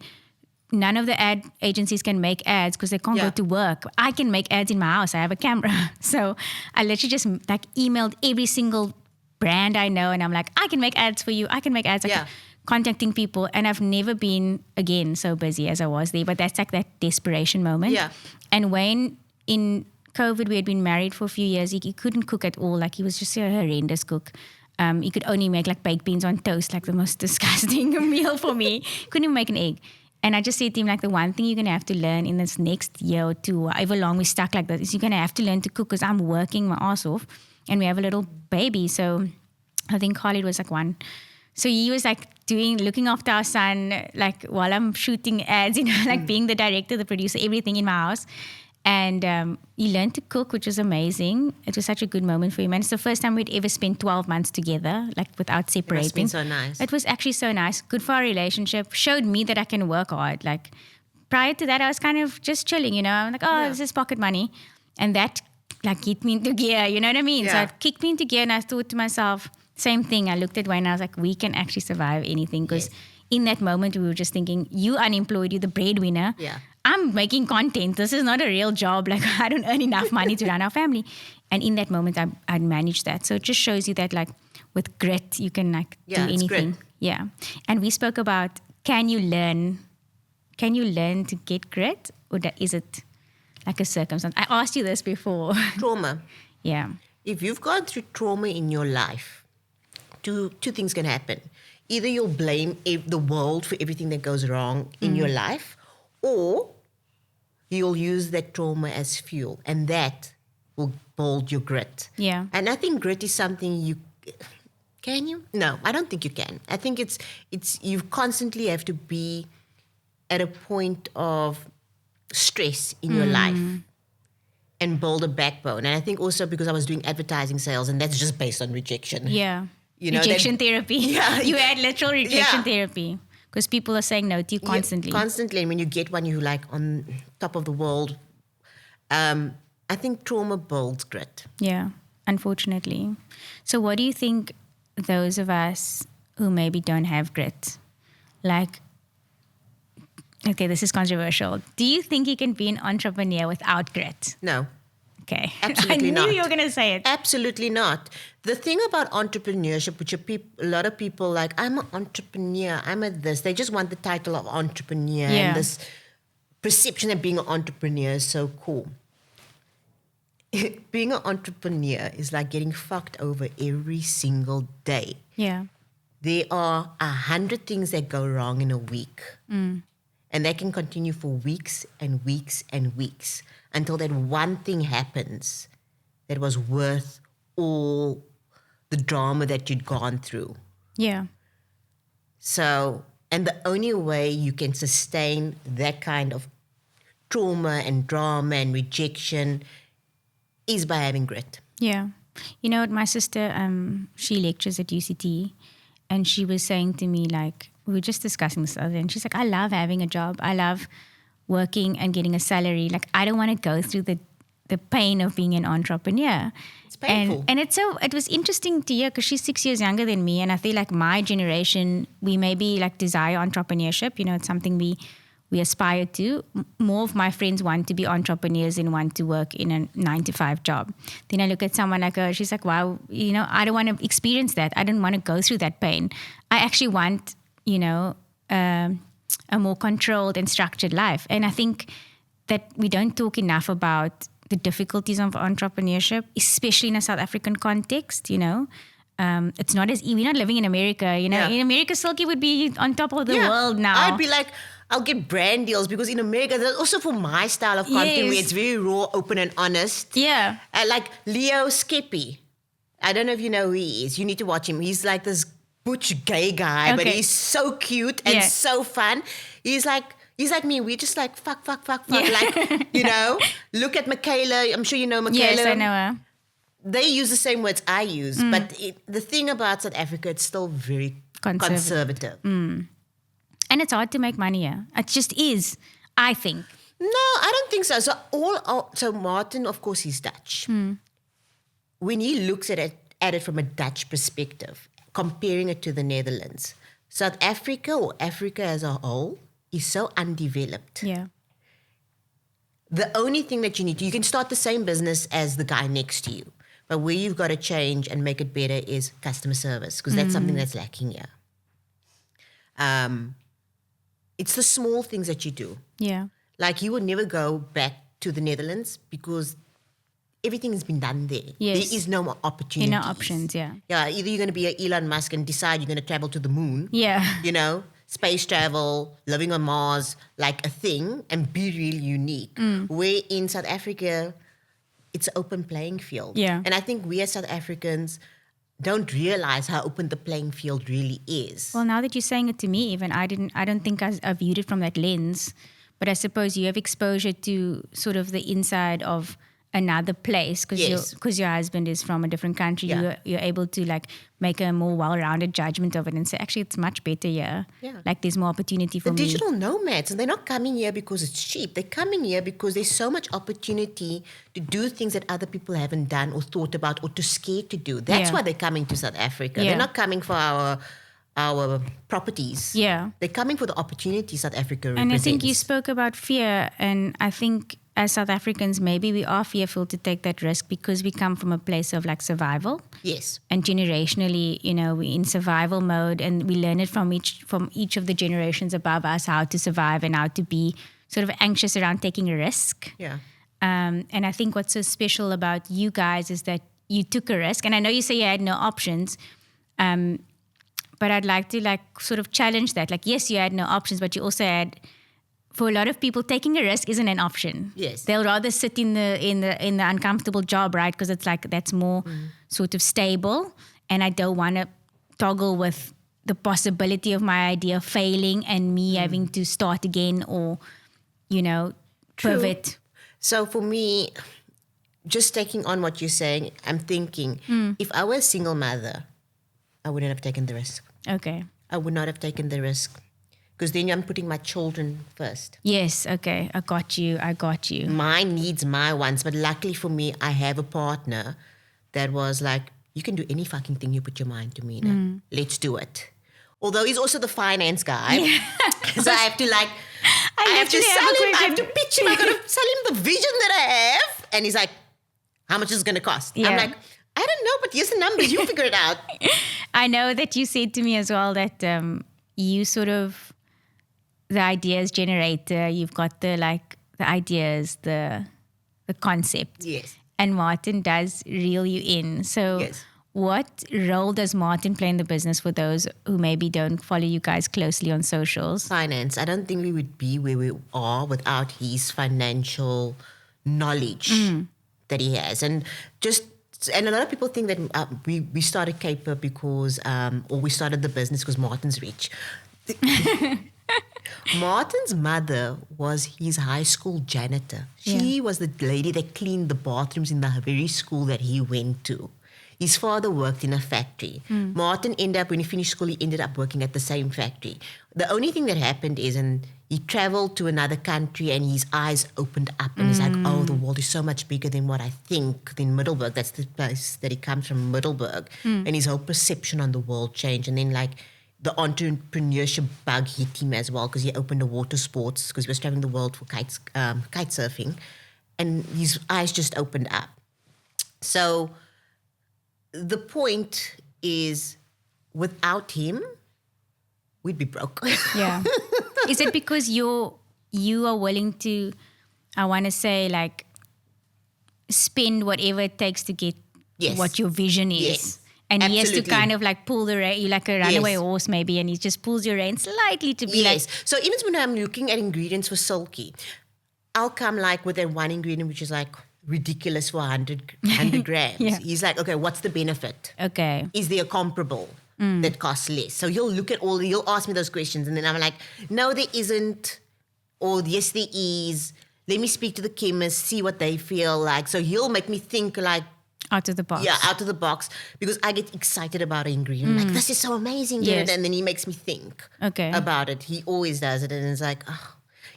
Speaker 1: none of the ad agencies can make ads because they can't go to work. I can make ads in my house. I have a camera. So I literally just like emailed every single brand I know, and I'm like, I can make ads for you. I can make ads. Like contacting people, and I've never been again so busy as I was there. But that's like that desperation moment.
Speaker 2: Yeah.
Speaker 1: And Wayne, in COVID, we had been married for a few years. He couldn't cook at all. Like he was just a horrendous cook. He could only make like baked beans on toast, like the most disgusting meal for me. Couldn't even make an egg. And I just said to him, like, the one thing you're going to have to learn in this next year or two, however long we're stuck like this, is you're going to have to learn to cook because I'm working my ass off and we have a little baby. So I think Khalid was like 1. So he was like looking after our son, like while I'm shooting ads, like being the director, the producer, everything in my house. And he learned to cook, which was amazing. It was such a good moment for him. And it's the first time we'd ever spent 12 months together, like without separating.
Speaker 2: It's been so nice.
Speaker 1: It was actually so nice. Good for our relationship. Showed me that I can work hard. Like prior to that, I was kind of just chilling, I'm like, this is pocket money. And that like kicked me into gear, you know what I mean?
Speaker 2: Yeah.
Speaker 1: So it kicked me into gear and I thought to myself, same thing. I looked at Wayne and I was like, we can actually survive anything. Because in that moment, we were just thinking, you unemployed, you're the breadwinner.
Speaker 2: Yeah.
Speaker 1: I'm making content. This is not a real job. Like I don't earn enough money to run our family. And in that moment, I'd managed that. So it just shows you that like with grit, you can like do
Speaker 2: it's
Speaker 1: anything.
Speaker 2: grit.
Speaker 1: Yeah. And we spoke about, can you learn to get grit? Or is it like a circumstance? I asked you this before.
Speaker 2: Trauma.
Speaker 1: Yeah.
Speaker 2: If you've gone through trauma in your life, two things can happen. Either you'll blame the world for everything that goes wrong in your life, or you'll use that trauma as fuel, and that will build your grit.
Speaker 1: Yeah.
Speaker 2: And I think grit is something can you? No, I don't think you can. I think it's you constantly have to be at a point of stress in your life and build a backbone. And I think also because I was doing advertising sales, and that's just based on rejection.
Speaker 1: Yeah.
Speaker 2: Rejection
Speaker 1: therapy. Yeah. You had literal rejection therapy because people are saying no to you constantly.
Speaker 2: Constantly. And when you get one, you're like on top of the world. I think trauma builds grit.
Speaker 1: Yeah, unfortunately. So what do you think those of us who maybe don't have grit, like, okay, this is controversial. Do you think you can be an entrepreneur without grit?
Speaker 2: No.
Speaker 1: Okay.
Speaker 2: Absolutely
Speaker 1: I
Speaker 2: not.
Speaker 1: knew you were going to say it.
Speaker 2: Absolutely not. The thing about entrepreneurship, which a lot of people like, I'm an entrepreneur, I'm a this. They just want the title of entrepreneur and this perception that being an entrepreneur is so cool. Being an entrepreneur is like getting fucked over every single day.
Speaker 1: Yeah.
Speaker 2: There are 100 things that go wrong in a week. And they can continue for weeks and weeks and weeks until that one thing happens that was worth all the drama that you'd gone through.
Speaker 1: Yeah.
Speaker 2: So, and the only way you can sustain that kind of trauma and drama and rejection is by having grit.
Speaker 1: Yeah. You know what, my sister, she lectures at UCT, and she was saying to me, like, we were just discussing this other day, and she's like, I love having a job. I love working and getting a salary. Like, I don't want to go through the pain of being an entrepreneur.
Speaker 2: It's painful.
Speaker 1: And it was interesting to hear because she's 6 years younger than me, and I feel like my generation, we maybe like desire entrepreneurship. You know, it's something we aspire to. More of my friends want to be entrepreneurs and want to work in a 9-to-5 job. Then I look at someone like her, she's like, wow, you know, I don't want to experience that. I don't want to go through that pain. I actually want, you know, a more controlled and structured life. And I think that we don't talk enough about the difficulties of entrepreneurship, especially in a South African context, you know. It's not as easy. We're not living in America, you know.
Speaker 2: Yeah.
Speaker 1: In America, Silki would be on top of the world now.
Speaker 2: I'd be like, I'll get brand deals because in America, that's also for my style of content where it's very raw, open and honest.
Speaker 1: Yeah.
Speaker 2: Like Leo Skeppy. I don't know if you know who he is. You need to watch him. He's like this butch gay guy, but he's so cute and so fun. He's like me. We're just like, fuck. Like, you know, look at Michaela. I'm sure you know Michaela.
Speaker 1: Yes, I know her.
Speaker 2: They use the same words I use, but the thing about South Africa, it's still very conservative.
Speaker 1: And it's hard to make money here. It just is, I think.
Speaker 2: No, I don't think so. So Martin, of course, he's Dutch. When he looks at it from a Dutch perspective, comparing it to the Netherlands, South Africa or Africa as a whole is so undeveloped.
Speaker 1: Yeah.
Speaker 2: The only thing that you can start the same business as the guy next to you, but where you've got to change and make it better is customer service, because that's something that's lacking here. It's the small things that you do.
Speaker 1: Yeah.
Speaker 2: Like you would never go back to the Netherlands because everything has been done there.
Speaker 1: Yes.
Speaker 2: There is no more opportunities.
Speaker 1: No options, yeah.
Speaker 2: Yeah, either you're going to be an Elon Musk and decide you're going to travel to the moon.
Speaker 1: Yeah.
Speaker 2: You know, space travel, living on Mars, like a thing, and be really unique. Where in South Africa, it's an open playing field.
Speaker 1: Yeah.
Speaker 2: And I think we as South Africans don't realize how open the playing field really is.
Speaker 1: Well, now that you're saying it to me, even I don't think I viewed it from that lens. But I suppose you have exposure to sort of the inside of another place because your husband is from a different country.
Speaker 2: Yeah.
Speaker 1: You're able to like make a more well-rounded judgment of it and say, actually, it's much better here.
Speaker 2: Yeah.
Speaker 1: Like there's more opportunity for
Speaker 2: The
Speaker 1: me.
Speaker 2: digital nomads, and they're not coming here because it's cheap. They're coming here because there's so much opportunity to do things that other people haven't done or thought about or too scared to do. That's why they're coming to South Africa.
Speaker 1: Yeah.
Speaker 2: They're not coming for our properties.
Speaker 1: Yeah.
Speaker 2: They're coming for the opportunity South Africa represents.
Speaker 1: And I think you spoke about fear, and I think as South Africans, maybe we are fearful to take that risk because we come from a place of like survival.
Speaker 2: Yes.
Speaker 1: And generationally, you know, we're in survival mode, and we learn it from each of the generations above us how to survive and how to be sort of anxious around taking a risk.
Speaker 2: Yeah.
Speaker 1: And I think what's so special about you guys is that you took a risk. And I know you say you had no options, but I'd like to like sort of challenge that. Like, yes, you had no options, but you also had. For a lot of people, taking a risk isn't an option.
Speaker 2: Yes.
Speaker 1: They'll rather sit in the uncomfortable job, right? Because it's like that's more sort of stable. And I don't want to toggle with the possibility of my idea failing and me having to start again or, you know, pivot.
Speaker 2: So for me, just taking on what you're saying, I'm thinking, if I were a single mother, I wouldn't have taken the risk.
Speaker 1: Okay.
Speaker 2: I would not have taken the risk. Because then I'm putting my children first.
Speaker 1: Yes, okay. I got you.
Speaker 2: My needs, my wants. But luckily for me, I have a partner that was like, you can do any fucking thing you put your mind to, Mena. Let's do it. Although he's also the finance guy. Yeah. So I have to like, I have to sell him, I have to pitch him, I got to sell him the vision that I have. And he's like, how much is it going to cost?
Speaker 1: Yeah.
Speaker 2: I'm like, I don't know, but here's the numbers. You figure it out.
Speaker 1: I know that you said to me as well that you sort of, the ideas generator, you've got the ideas, the concept.
Speaker 2: Yes.
Speaker 1: And Martin does reel you in. So
Speaker 2: Yes.
Speaker 1: what role does Martin play in the business for those who maybe don't follow you guys closely on socials?
Speaker 2: Finance. I don't think we would be where we are without his financial knowledge that he has. And a lot of people think that we started Keper because, or we started the business because Martin's rich. Martin's mother was his high school janitor. She was the lady that cleaned the bathrooms in the very school that he went to. His father worked in a factory. Martin when he finished school, he ended up working at the same factory. The only thing that happened is, he traveled to another country and his eyes opened up and he's like, oh, the world is so much bigger than what I think in Middelburg. That's the place that he comes from, Middelburg. And his whole perception on the world changed. And then the entrepreneurship bug hit him as well because he opened a water sports because he was traveling the world for kite surfing. And his eyes just opened up. So the point is, without him, we'd be broke.
Speaker 1: Yeah. Is it because you are willing to, I want to say, spend whatever it takes to get what your vision is?
Speaker 2: Yes.
Speaker 1: And
Speaker 2: Absolutely.
Speaker 1: he has to kind of pull the rein, you like a runaway horse maybe, and he just pulls your rein slightly to be
Speaker 2: So even when I'm looking at ingredients for Silki, I'll come with that one ingredient which is ridiculous for 100 grams. He's like, okay, what's the benefit?
Speaker 1: Okay.
Speaker 2: Is there a comparable that costs less? So he'll look at he'll ask me those questions and then I'm like, no, there isn't. Or yes, there is. Let me speak to the chemist, see what they feel like. So he'll make me think
Speaker 1: out of the box.
Speaker 2: Yeah, out of the box, because I get excited about an ingredient. This is so amazing.
Speaker 1: Yes.
Speaker 2: And then he makes me think
Speaker 1: Okay.
Speaker 2: about it. He always does it. And it's like,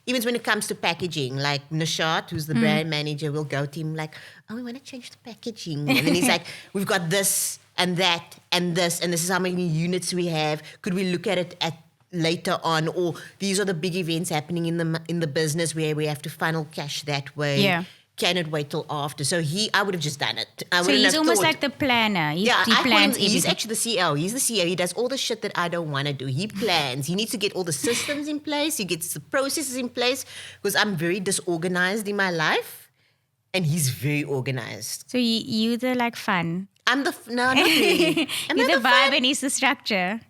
Speaker 2: even when it comes to packaging, Nishat, who's the brand manager, will go to him we want to change the packaging. And then he's like, we've got this and that and this is how many units we have. Could we look at it later on? Or these are the big events happening in the business where we have to funnel cash that way.
Speaker 1: Yeah.
Speaker 2: Can it wait till after? So I would have just done it.
Speaker 1: So he's almost like the planner. He plans everything.
Speaker 2: He's actually the CEO. He's the CEO. He does all the shit that I don't want to do. He plans. He needs to get all the systems in place. He gets the processes in place because I'm very disorganized in my life and he's very organized.
Speaker 1: So you're the fun.
Speaker 2: I'm no, not really.
Speaker 1: You're the vibe and he's the structure.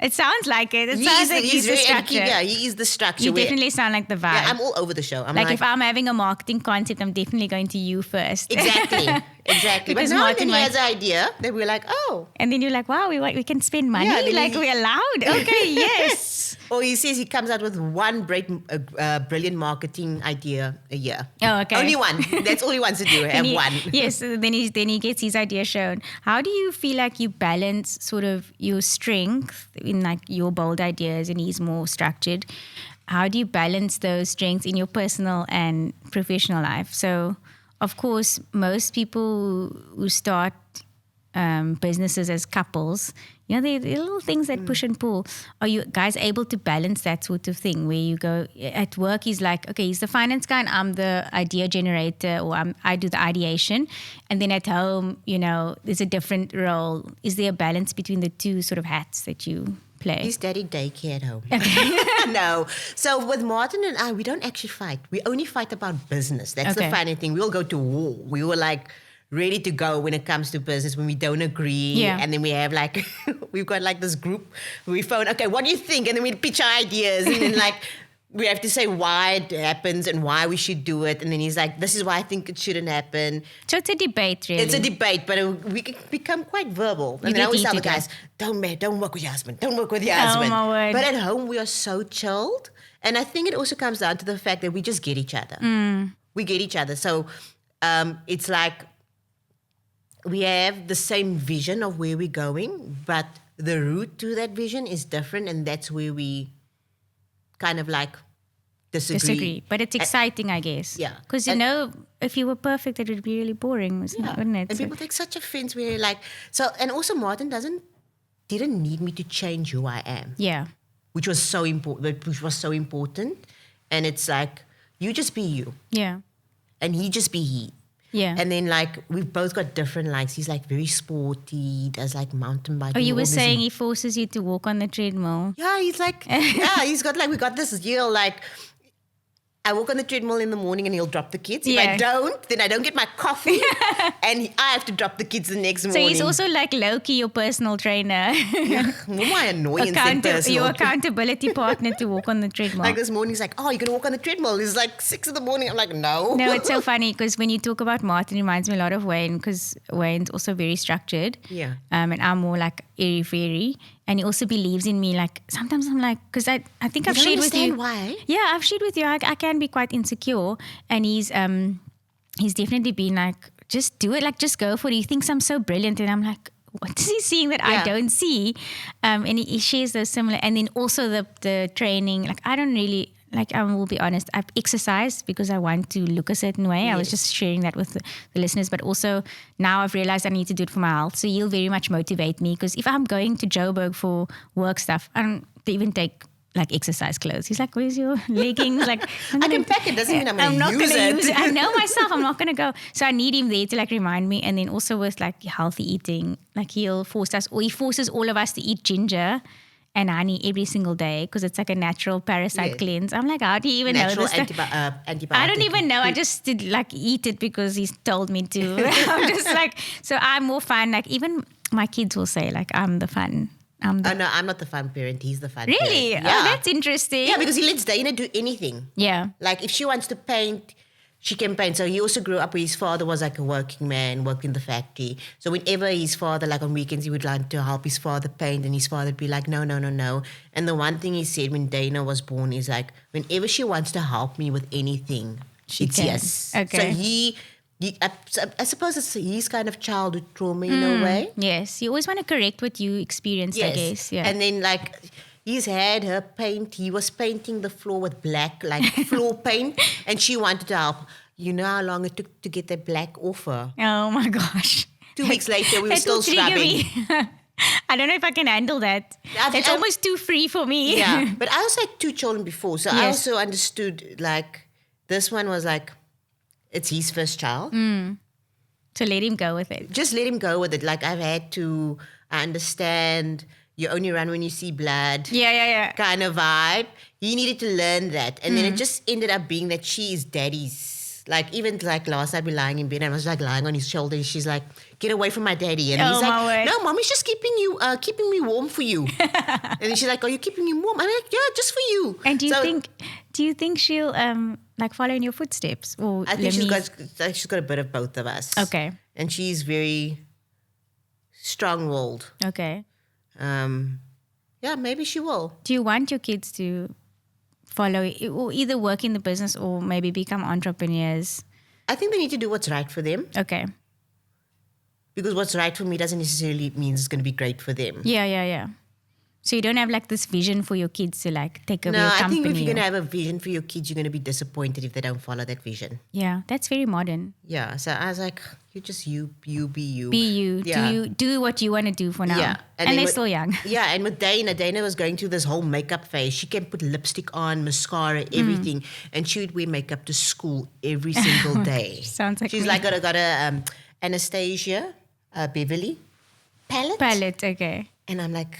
Speaker 1: It sounds like it. It sounds like he's the structure.
Speaker 2: Yeah, he is the structure.
Speaker 1: You definitely sound like the vibe.
Speaker 2: Yeah, I'm all over the show. I'm
Speaker 1: if I'm having a marketing concept, I'm definitely going to you first.
Speaker 2: Exactly. But now Martin has an idea that we're like, oh.
Speaker 1: And then you're like, wow, we can spend money.
Speaker 2: Yeah,
Speaker 1: we're allowed. Okay, yes.
Speaker 2: Or he says he comes out with one brilliant marketing idea a year.
Speaker 1: Oh, okay.
Speaker 2: Only one. That's all he wants to do. Have one.
Speaker 1: Yes. Then he gets his idea shown. How do you feel like you balance sort of your strength in your bold ideas and he's more structured? How do you balance those strengths in your personal and professional life? So, of course, most people who start businesses as couples, there are little things that push and pull. Are you guys able to balance that sort of thing where you go at work, he's like, okay, he's the finance guy and I'm the idea generator, or I do the ideation. And then at home, there's a different role. Is there a balance between the two sort of hats that you play?
Speaker 2: He's daddy daycare at home.
Speaker 1: Okay.
Speaker 2: No. So with Martin and I, we don't actually fight. We only fight about business. That's the funny thing. We'll go to war. We were ready to go when it comes to business when we don't agree.
Speaker 1: Yeah.
Speaker 2: And then we have we've got this group where we phone, okay, what do you think? And then we pitch our ideas and then we have to say why it happens and why we should do it. And then he's like, this is why I think it shouldn't happen.
Speaker 1: So it's a debate, really.
Speaker 2: It's a debate, but we can become quite verbal. And then I always tell the guys, don't work with your husband. Don't work with your husband.
Speaker 1: My word.
Speaker 2: But at home, we are so chilled. And I think it also comes down to the fact that we just get each other. We get each other. So it's we have the same vision of where we're going, but the route to that vision is different. And that's where we kind of disagree.
Speaker 1: But it's exciting, I guess.
Speaker 2: Yeah.
Speaker 1: Because, if you were perfect, it would be really boring, wouldn't it?
Speaker 2: And people take such offense where and also Martin didn't need me to change who I am.
Speaker 1: Yeah.
Speaker 2: Which was so important. And it's you just be you.
Speaker 1: Yeah.
Speaker 2: And he just be he.
Speaker 1: Yeah.
Speaker 2: And then like we've both got different likes. He's like very sporty, does like mountain biking.
Speaker 1: Oh, you
Speaker 2: all
Speaker 1: were
Speaker 2: this-
Speaker 1: saying he forces you to walk on the treadmill.
Speaker 2: Yeah, he's like, yeah, he's got like, we got this deal like, I walk on the treadmill in the morning and he'll drop the kids. If I
Speaker 1: Yeah.
Speaker 2: don't, then I don't get my coffee and I have to drop the kids the next
Speaker 1: So
Speaker 2: morning.
Speaker 1: he's also like low-key your personal trainer.
Speaker 2: More my annoyance than personal.
Speaker 1: Your accountability partner to walk on the treadmill.
Speaker 2: Like this morning, he's like, oh, you're going to walk on the treadmill. It's like 6 a.m. I'm like, no.
Speaker 1: No, it's so funny because when you talk about Martin, it reminds me a lot of Wayne because Wayne's also very structured.
Speaker 2: Yeah.
Speaker 1: And I'm more like airy-fairy. And he also believes in me. Like sometimes I'm like, because I think I've
Speaker 2: don't
Speaker 1: shared with you.
Speaker 2: understand why.
Speaker 1: Yeah, I've shared with you. I can be quite insecure. And he's definitely been like, just do it. Like just go for it. He thinks I'm so brilliant. And I'm like, what is he seeing that I
Speaker 2: Yeah.
Speaker 1: don't see? And he shares those similar. And then also the training. Like I don't really, like I will be honest, I've exercised because I want to look a certain way. I was just sharing that with the listeners. But also now I've realized I need to do it for my health. So he'll very much motivate me. Because if I'm going to Joburg for work stuff, I don't even take like exercise clothes. He's like, where's your leggings? Like
Speaker 2: I can pack it. Doesn't mean I'm going to use it.
Speaker 1: I know myself. I'm not going to go. So I need him there to like remind me. And then also with like healthy eating, like he forces all of us to eat ginger and honey every single day because it's like a natural parasite
Speaker 2: Yes.
Speaker 1: cleanse. I'm like, how do you even
Speaker 2: Natural
Speaker 1: know this?
Speaker 2: antibiotic.
Speaker 1: I don't even know. I just did like eat it because he's told me to. I'm just like, so I'm more fun. Like even my kids will say like, I'm the fun.
Speaker 2: Oh no, I'm not the fun parent. He's the fun parent.
Speaker 1: Really?
Speaker 2: Yeah.
Speaker 1: Oh, that's interesting.
Speaker 2: Yeah, because he lets Dana do anything.
Speaker 1: Yeah.
Speaker 2: Like if she wants to paint, she can paint. So he also grew up where his father was like a working man, worked in the factory. So whenever his father, like on weekends, he would like to help his father paint and his father would be like, no. And the one thing he said when Dana was born is like, whenever she wants to help me with anything, it's
Speaker 1: can.
Speaker 2: yes.
Speaker 1: Okay.
Speaker 2: So I suppose it's his kind of childhood trauma in a way.
Speaker 1: Yes. You always want to correct what you experienced, I guess. Yeah.
Speaker 2: And then like he's had her paint. He was painting the floor with black, like floor paint, and she wanted to help. You know how long it took to get that black off her?
Speaker 1: Oh my gosh.
Speaker 2: 2 weeks later, we were
Speaker 1: That
Speaker 2: still
Speaker 1: will trigger
Speaker 2: scrubbing.
Speaker 1: me. I don't know if I can handle that. It's almost too free for me.
Speaker 2: Yeah, but I also had 2 children before, so I
Speaker 1: Yes.
Speaker 2: also understood like this one was like, it's his first child.
Speaker 1: So let him go with it.
Speaker 2: Just let him go with it. Like I've had to understand you only run when you see blood.
Speaker 1: Yeah.
Speaker 2: Kind of vibe. He needed to learn that. And then it just ended up being that she is daddy's. Like even like last night we lying in bed and I was like lying on his shoulder and she's like, get away from my daddy. And
Speaker 1: Oh,
Speaker 2: he's
Speaker 1: my
Speaker 2: like,
Speaker 1: word.
Speaker 2: no, mommy's just keeping me warm for you. And then she's like, are you keeping me warm? I'm like, yeah, just for you.
Speaker 1: And do
Speaker 2: So
Speaker 1: you think she'll like follow in your footsteps? Or
Speaker 2: I think
Speaker 1: Lemmy's-
Speaker 2: she's got a bit of both of us.
Speaker 1: Okay.
Speaker 2: And she's very strong-willed.
Speaker 1: Okay.
Speaker 2: Yeah, maybe she will.
Speaker 1: Do you want your kids to follow or either work in the business or maybe become entrepreneurs?
Speaker 2: I think they need to do what's right for them.
Speaker 1: Okay.
Speaker 2: Because what's right for me doesn't necessarily mean it's going to be great for them.
Speaker 1: Yeah. So you don't have like this vision for your kids to like take over
Speaker 2: No,
Speaker 1: your
Speaker 2: I
Speaker 1: company.
Speaker 2: think if you're going to
Speaker 1: or-
Speaker 2: have a vision for your kids, you're going to be disappointed if they don't follow that vision.
Speaker 1: Yeah, that's very modern.
Speaker 2: Yeah, so I was like, you just you be you.
Speaker 1: Be you.
Speaker 2: Yeah.
Speaker 1: Do what you want to do for now.
Speaker 2: Yeah.
Speaker 1: And
Speaker 2: then
Speaker 1: they're
Speaker 2: with-
Speaker 1: still young.
Speaker 2: Yeah, and with Dana was going through this whole makeup phase. She can put lipstick on, mascara, everything. And she would wear makeup to school every single day.
Speaker 1: Sounds like
Speaker 2: She's
Speaker 1: me.
Speaker 2: like got a Anastasia Beverly palette.
Speaker 1: Palette, okay.
Speaker 2: And I'm like,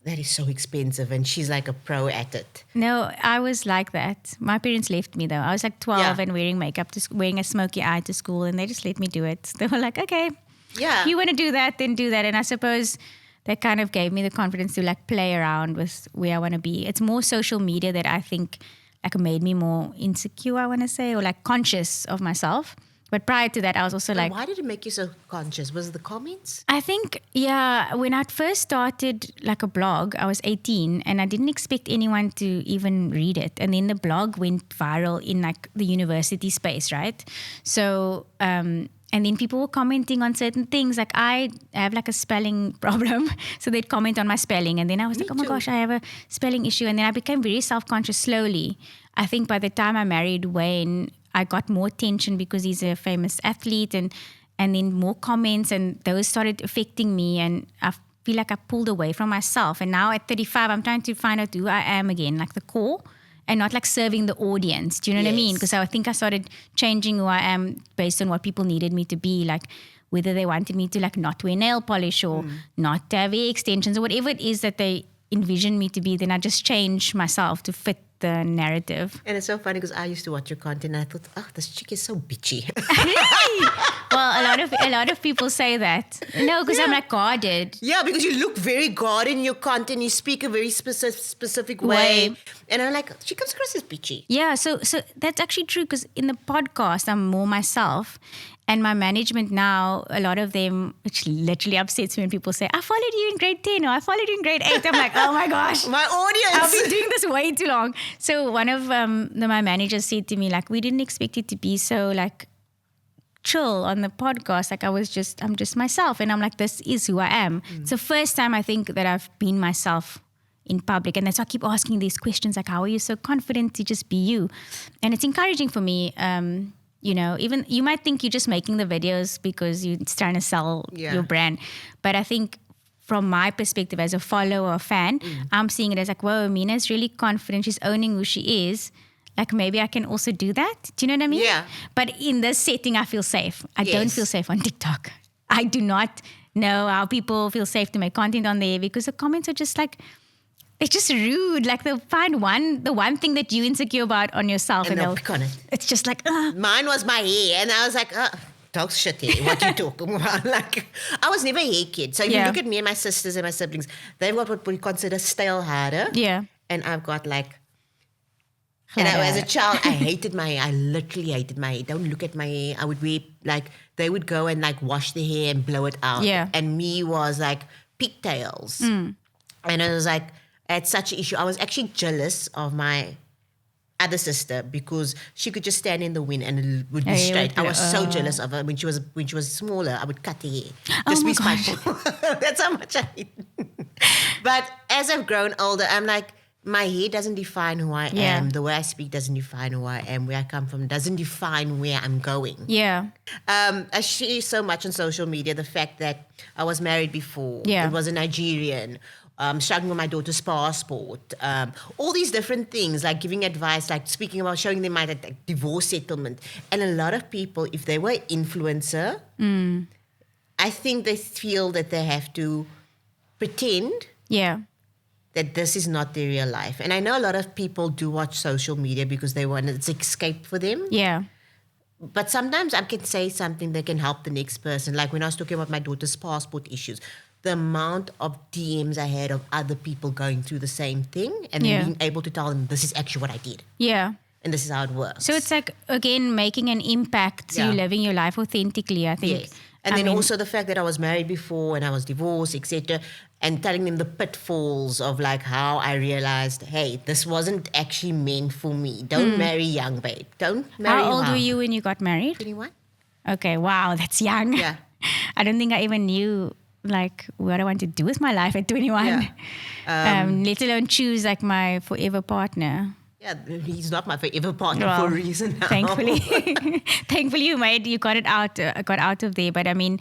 Speaker 2: that is so expensive. And she's like a pro at it.
Speaker 1: No, I was like that. My parents left me though. I was like 12
Speaker 2: Yeah.
Speaker 1: and wearing makeup, wearing a smoky eye to school, and they just let me do it. They were like, okay,
Speaker 2: Yeah.
Speaker 1: if you want to do that, then do that. And I suppose that kind of gave me the confidence to like play around with where I want to be. It's more social media that I think like made me more insecure, I want to say, or like conscious of myself. But prior to that, I was also like,
Speaker 2: Why did it make you so conscious? Was it the comments?
Speaker 1: I think, yeah, when I first started like a blog, I was 18 and I didn't expect anyone to even read it. And then the blog went viral in like the university space, right? So, and then people were commenting on certain things. Like I have like a spelling problem. So they'd comment on my spelling. And then I was like, oh my
Speaker 2: too.
Speaker 1: gosh, I have a spelling issue. And then I became very self-conscious slowly. I think by the time I married Wayne, I got more attention because he's a famous athlete and then more comments and those started affecting me and I feel like I pulled away from myself. And now at 35, I'm trying to find out who I am again, like the core. and not like serving the audience. Do you know what I mean?
Speaker 2: Yes.
Speaker 1: Because I think I started changing who I am based on what people needed me to be, like whether they wanted me to like not wear nail polish or not to have hair extensions or whatever it is that they envision me to be, then I just change myself to fit the narrative.
Speaker 2: And it's so funny because I used to watch your content and I thought, oh, this chick is so bitchy.
Speaker 1: Really? Well, a lot of people say that. No, because I'm like guarded.
Speaker 2: Yeah, because you look very guarded in your content. You speak a very specific way. And I'm like, she comes across as bitchy.
Speaker 1: Yeah, so that's actually true because in the podcast, I'm more myself. And my management now, a lot of them, which literally upsets me when people say, I followed you in grade 10 or I followed you in grade 8. I'm like, oh my gosh.
Speaker 2: My audience.
Speaker 1: I've been doing this way too long. So one of my managers said to me, like, we didn't expect it to be so like chill on the podcast. Like I'm just myself. And I'm like, this is who I am. It's the first time I think that I've been myself in public. And that's why I keep asking these questions like, how are you so confident to just be you? And it's encouraging for me. You know, even you might think you're just making the videos because you're trying to sell your brand. But I think from my perspective as a follower or fan, I'm seeing it as like, whoa, Mena's really confident. She's owning who she is. Like maybe I can also do that. Do you know what I mean?
Speaker 2: Yeah.
Speaker 1: But in this setting, I feel safe. I don't feel safe on TikTok. I do not know how people feel safe to make content on there because the comments are just like, it's just rude. Like they'll find the one thing that you're insecure about on yourself
Speaker 2: And they'll pick on it.
Speaker 1: It's just like,
Speaker 2: Mine was my hair. And I was like, dog shit here. What you talking about? Like, I was never a hair kid. So if you look at me and my sisters and my siblings, they've got what we consider stale hair.
Speaker 1: Yeah.
Speaker 2: And I've got like, and as a child, I hated my hair. I literally hated my hair. Don't look at my hair. I would wear, like, they would go and like wash their hair and blow it out.
Speaker 1: Yeah.
Speaker 2: And me was like pigtails. And it was like, I had such an issue. I was actually jealous of my other sister because she could just stand in the wind and it would be straight. I was so jealous of her. When she was smaller, I would cut her hair. Just be spiteful. That's how much I hate. But as I've grown older, I'm like, my hair doesn't define who I am. The way I speak doesn't define who I am. Where I come from doesn't define where I'm going.
Speaker 1: Yeah.
Speaker 2: I share so much on social media the fact that I was married before.
Speaker 1: Yeah.
Speaker 2: I was a Nigerian. Struggling with my daughter's passport, all these different things, like giving advice, like speaking about, showing them my like, divorce settlement. And a lot of people, if they were influencer, I think they feel that they have to pretend that this is not their real life. And I know a lot of people do watch social media because they want it's escape for them.
Speaker 1: Yeah.
Speaker 2: But sometimes I can say something that can help the next person. Like when I was talking about my daughter's passport issues, the amount of DMs I had of other people going through the same thing and being able to tell them, this is actually what I did.
Speaker 1: Yeah.
Speaker 2: And this is how it works.
Speaker 1: So it's like, again, making an impact to living your life authentically, I think.
Speaker 2: Yes. And then also the fact that I was married before and I was divorced, etc. And telling them the pitfalls of like how I realized, hey, this wasn't actually meant for me. Don't marry young, babe. Don't marry
Speaker 1: How old were you when you got married?
Speaker 2: 21.
Speaker 1: Okay, wow, that's young.
Speaker 2: Yeah.
Speaker 1: I don't think I even knew like what I want to do with my life at 21.
Speaker 2: Yeah.
Speaker 1: Let alone choose like my forever partner.
Speaker 2: Yeah, he's not my forever partner for a reason now.
Speaker 1: Thankfully, thankfully you got out of there. But I mean,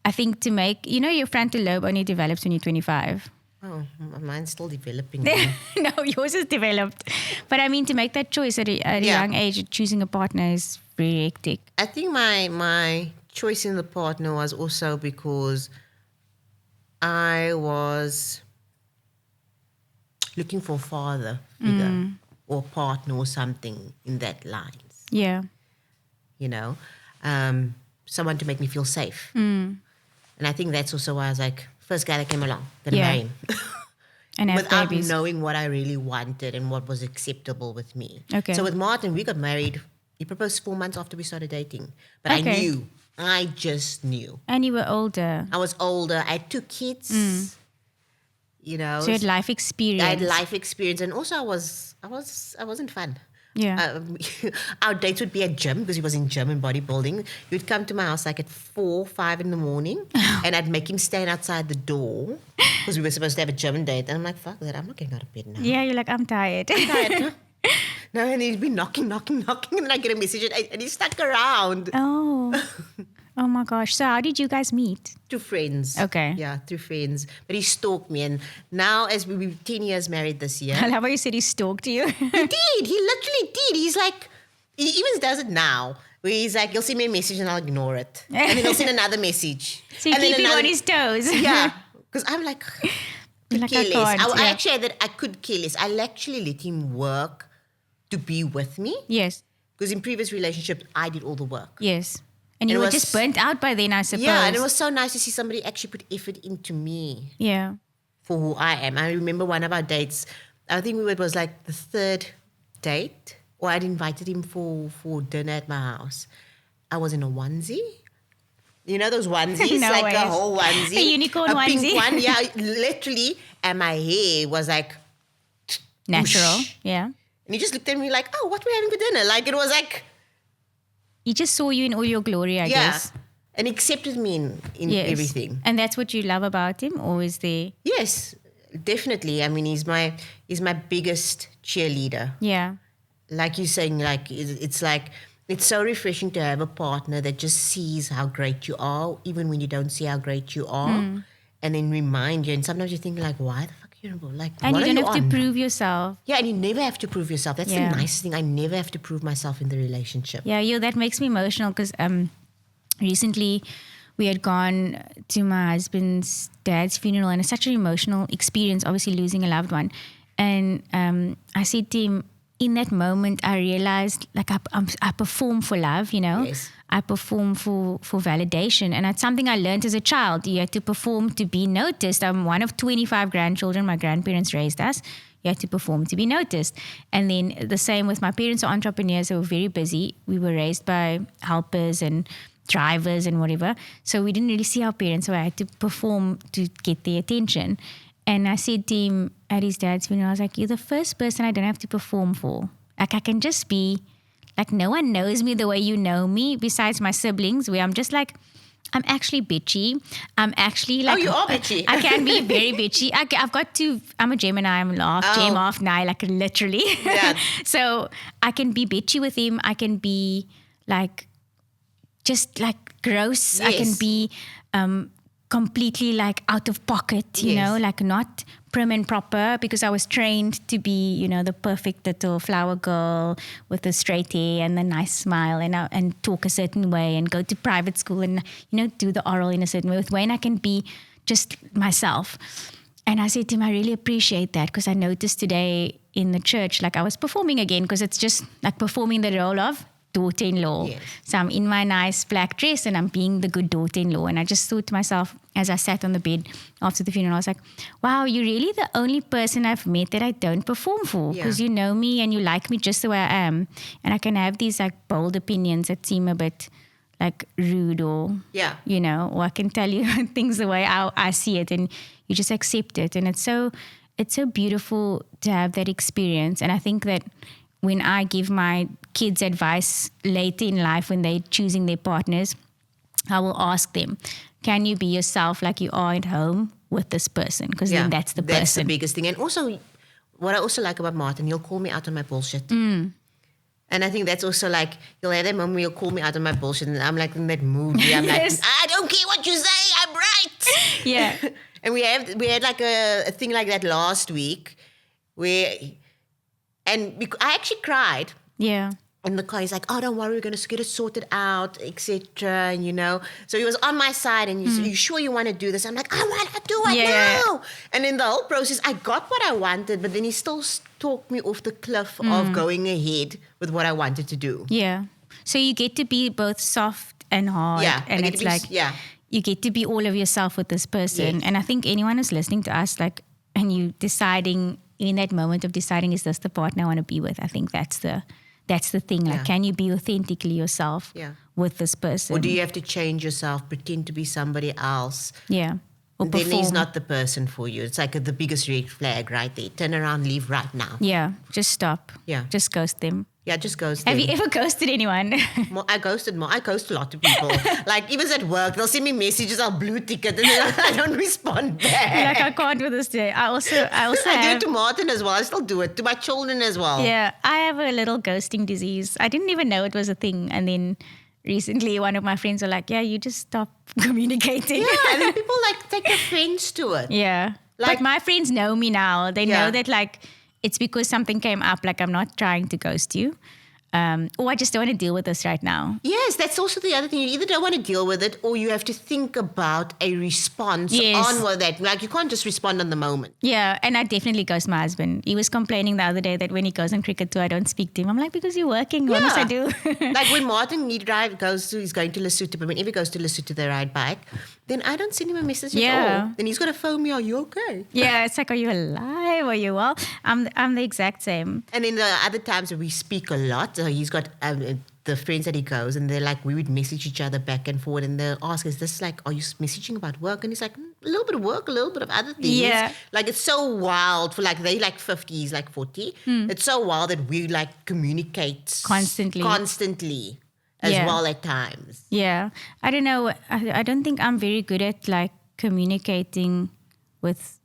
Speaker 1: I think to make, your frontal lobe only develops when you're 25.
Speaker 2: Oh, mine's still developing.
Speaker 1: No, yours is developed. But I mean, to make that choice at a young age, choosing a partner is very hectic.
Speaker 2: I think my choice in the partner was also because I was looking for a father figure or partner or something in that lines.
Speaker 1: Yeah.
Speaker 2: Someone to make me feel safe. And I think that's also why I was like, first guy that came along, gonna marry him.
Speaker 1: And have
Speaker 2: without
Speaker 1: babies.
Speaker 2: knowing what I really wanted and what was acceptable with me.
Speaker 1: Okay.
Speaker 2: So with Martin, we got married. He proposed 4 months after we started dating. But
Speaker 1: Okay.
Speaker 2: I just knew.
Speaker 1: And you were older.
Speaker 2: I was older. I had 2 kids.
Speaker 1: So you had life experience.
Speaker 2: I had life experience, and also I wasn't fun.
Speaker 1: Yeah.
Speaker 2: Our dates would be at gym because he was in gym and bodybuilding. You'd come to my house like at 4, 5 in the morning, and I'd make him stand outside the door because we were supposed to have a gym date. And I'm like, fuck that, I'm not getting out of bed now.
Speaker 1: Yeah, you're like, I'm tired.
Speaker 2: No, and he'd be knocking, and then I get a message and he stuck around.
Speaker 1: Oh my gosh. So how did you guys meet?
Speaker 2: Through friends.
Speaker 1: Okay.
Speaker 2: Yeah, through friends. But he stalked me. And now, as we're 10 years married this year.
Speaker 1: I love how you said he stalked you.
Speaker 2: He did. He literally did. He's like, he even does it now. Where he's like, he'll send me a message and I'll ignore it. And then he'll send another message.
Speaker 1: So you keep him on his toes.
Speaker 2: Yeah. Because I'm like,
Speaker 1: Like,
Speaker 2: care less. I
Speaker 1: yeah.
Speaker 2: actually had that I could care less. I'll actually let him work to be with me.
Speaker 1: Yes.
Speaker 2: Because in previous relationships, I did all the work.
Speaker 1: Yes. And you
Speaker 2: It
Speaker 1: were
Speaker 2: was-
Speaker 1: just burnt out by then, I suppose.
Speaker 2: Yeah, and it was so nice to see somebody actually put effort into me
Speaker 1: Yeah.
Speaker 2: for who I am. I remember one of our dates, I think it was like the third date, or I'd invited him for dinner at my house. I was in a onesie. You know those onesies?
Speaker 1: No
Speaker 2: like
Speaker 1: ways.
Speaker 2: a whole onesie.
Speaker 1: A unicorn
Speaker 2: a
Speaker 1: onesie.
Speaker 2: pink one, yeah, literally. And my hair was like
Speaker 1: Natural.
Speaker 2: whoosh.
Speaker 1: Yeah.
Speaker 2: And he just looked at me like, oh, what are we having for dinner? Like it was like,
Speaker 1: He just saw you in all your glory, I
Speaker 2: yeah.
Speaker 1: guess.
Speaker 2: And accepted me in
Speaker 1: Yes.
Speaker 2: everything.
Speaker 1: And that's what you love about him, or is there?
Speaker 2: Yes, definitely. I mean, he's my biggest cheerleader.
Speaker 1: Yeah.
Speaker 2: Like you're saying, like it's like it's so refreshing to have a partner that just sees how great you are, even when you don't see how great you are, and then remind you. And sometimes you think like, why the fuck are you like?
Speaker 1: And
Speaker 2: what
Speaker 1: you
Speaker 2: are
Speaker 1: don't have
Speaker 2: on?
Speaker 1: to prove yourself.
Speaker 2: Yeah, and you never have to prove yourself. That's
Speaker 1: Yeah.
Speaker 2: the nicest thing. I never have to prove myself in the relationship.
Speaker 1: Yeah, that makes me emotional because recently we had gone to my husband's dad's funeral, and it's such an emotional experience, obviously losing a loved one. And I said to him, in that moment, I realized like I perform for love, you know.
Speaker 2: Yes.
Speaker 1: I perform for validation. And that's something I learned as a child. You had to perform to be noticed. I'm one of 25 grandchildren. My grandparents raised us. You had to perform to be noticed. And then the same with my parents are entrepreneurs. They were very busy. We were raised by helpers and drivers and whatever. So we didn't really see our parents. So I had to perform to get their attention. And I said to him at his dad's funeral, I was like, you're the first person I don't have to perform for. Like I can just be, like no one knows me the way you know me besides my siblings, where I'm just like, I'm actually bitchy. I'm actually like...
Speaker 2: Oh, you are bitchy.
Speaker 1: I can be very bitchy. I'm a Gemini. I'm half Gem, half Nai, like literally.
Speaker 2: Yeah.
Speaker 1: So I can be bitchy with him. I can be like, just like gross. I can
Speaker 2: Yes.
Speaker 1: be completely like out of pocket, you
Speaker 2: Yes.
Speaker 1: know, like not prim and proper, because I was trained to be, you know, the perfect little flower girl with the straight hair and the nice smile and talk a certain way and go to private school and, you know, do the oral in a certain way. With Wayne, I can be just myself. And I said to him, I really appreciate that, because I noticed today in the church, like I was performing again, because it's just like performing the role of daughter-in-law.
Speaker 2: Yes.
Speaker 1: So I'm in my nice black dress and I'm being the good daughter-in-law. And I just thought to myself, as I sat on the bed after the funeral, I was like, wow, you're really the only person I've met that I don't perform for, because
Speaker 2: Yeah.
Speaker 1: you know me and you like me just the way I am. And I can have these like bold opinions that seem a bit like rude or,
Speaker 2: Yeah.
Speaker 1: you know, or I can tell you things the way I see it and you just accept it. And it's so beautiful to have that experience. And I think that when I give my kids advice later in life when they're choosing their partners, I will ask them, can you be yourself like you are at home with this person? Because then that's the person.
Speaker 2: That's the biggest thing. And also, what I also like about Martin, he'll call me out on my bullshit. And I think that's also like, he'll have that moment where he'll call me out on my bullshit and I'm like in that mood where I'm
Speaker 1: Yes.
Speaker 2: like, I don't care what you say, I'm right.
Speaker 1: Yeah.
Speaker 2: And we had like a thing like that last week where, I actually cried.
Speaker 1: Yeah.
Speaker 2: And the car, he's like, oh, don't worry, we're going to get it sorted out, etc. And, you know, so he was on my side and he's, you sure you want to do this? I'm like, I want to do it now. And in the whole process, I got what I wanted, but then he still talked me off the cliff of going ahead with what I wanted to do.
Speaker 1: Yeah. So you get to be both soft and hard.
Speaker 2: Yeah, I
Speaker 1: And
Speaker 2: get
Speaker 1: it's
Speaker 2: to be-
Speaker 1: like,
Speaker 2: yeah.
Speaker 1: you get to be all of yourself with this person.
Speaker 2: Yes.
Speaker 1: And I think anyone who's listening to us, like, and you deciding in that moment of deciding, is this the partner I want to be with? I think that's the thing. Like,
Speaker 2: Yeah.
Speaker 1: can you be authentically yourself
Speaker 2: Yeah.
Speaker 1: with this person?
Speaker 2: Or do you have to change yourself, pretend to be somebody else?
Speaker 1: Yeah. Or
Speaker 2: Then
Speaker 1: perform.
Speaker 2: he's not the person for you. It's like the biggest red flag right there. Turn around, leave right now.
Speaker 1: Yeah. Just stop.
Speaker 2: Yeah.
Speaker 1: Just ghost them.
Speaker 2: Yeah, just ghost
Speaker 1: Have
Speaker 2: them.
Speaker 1: you ever ghosted anyone?
Speaker 2: I ghost a lot of people. Like, even at work, they'll send me messages, I'll blue ticket, and then I don't respond back.
Speaker 1: Like, I can't with this day. I also
Speaker 2: I do
Speaker 1: have,
Speaker 2: it to Martin as well. I still do it to my children as well.
Speaker 1: yeah, I have a little ghosting disease. I didn't even know it was a thing. And then recently one of my friends were like, yeah, you just stop communicating.
Speaker 2: Yeah, and then people like take offense to it.
Speaker 1: Yeah.
Speaker 2: Like-
Speaker 1: but my friends know me now. They
Speaker 2: Yeah.
Speaker 1: know that like it's because something came up. Like I'm not trying to ghost you. Or I just don't want to deal with this right now.
Speaker 2: Yes, that's also the other thing. You either don't want to deal with it or you have to think about a response
Speaker 1: Yes.
Speaker 2: on what that. Like you can't just respond on the moment.
Speaker 1: Yeah, and I definitely ghost my husband. He was complaining the other day that when he goes on cricket tour, I don't speak to him. I'm like, because you're working. What must I do?
Speaker 2: Like when Martin he's going to Lesotho, but whenever he goes to Lesotho, they ride bike, then I don't send him a message at
Speaker 1: Yeah.
Speaker 2: all. Then he's going to phone me, are you okay?
Speaker 1: Yeah, it's like, are you alive? Are you well? I'm the exact same.
Speaker 2: And then the other times we speak a lot. He's got the friends that he goes, and they're like, we would message each other back and forward, and they'll ask, is this like, are you messaging about work? And he's like, a little bit of work, a little bit of other things.
Speaker 1: Yeah.
Speaker 2: Like it's so wild for like, they like 50, he's like 40. It's so wild that we like communicate
Speaker 1: Constantly.
Speaker 2: as
Speaker 1: Yeah.
Speaker 2: well at times.
Speaker 1: Yeah. I don't know. I don't think I'm very good at like communicating with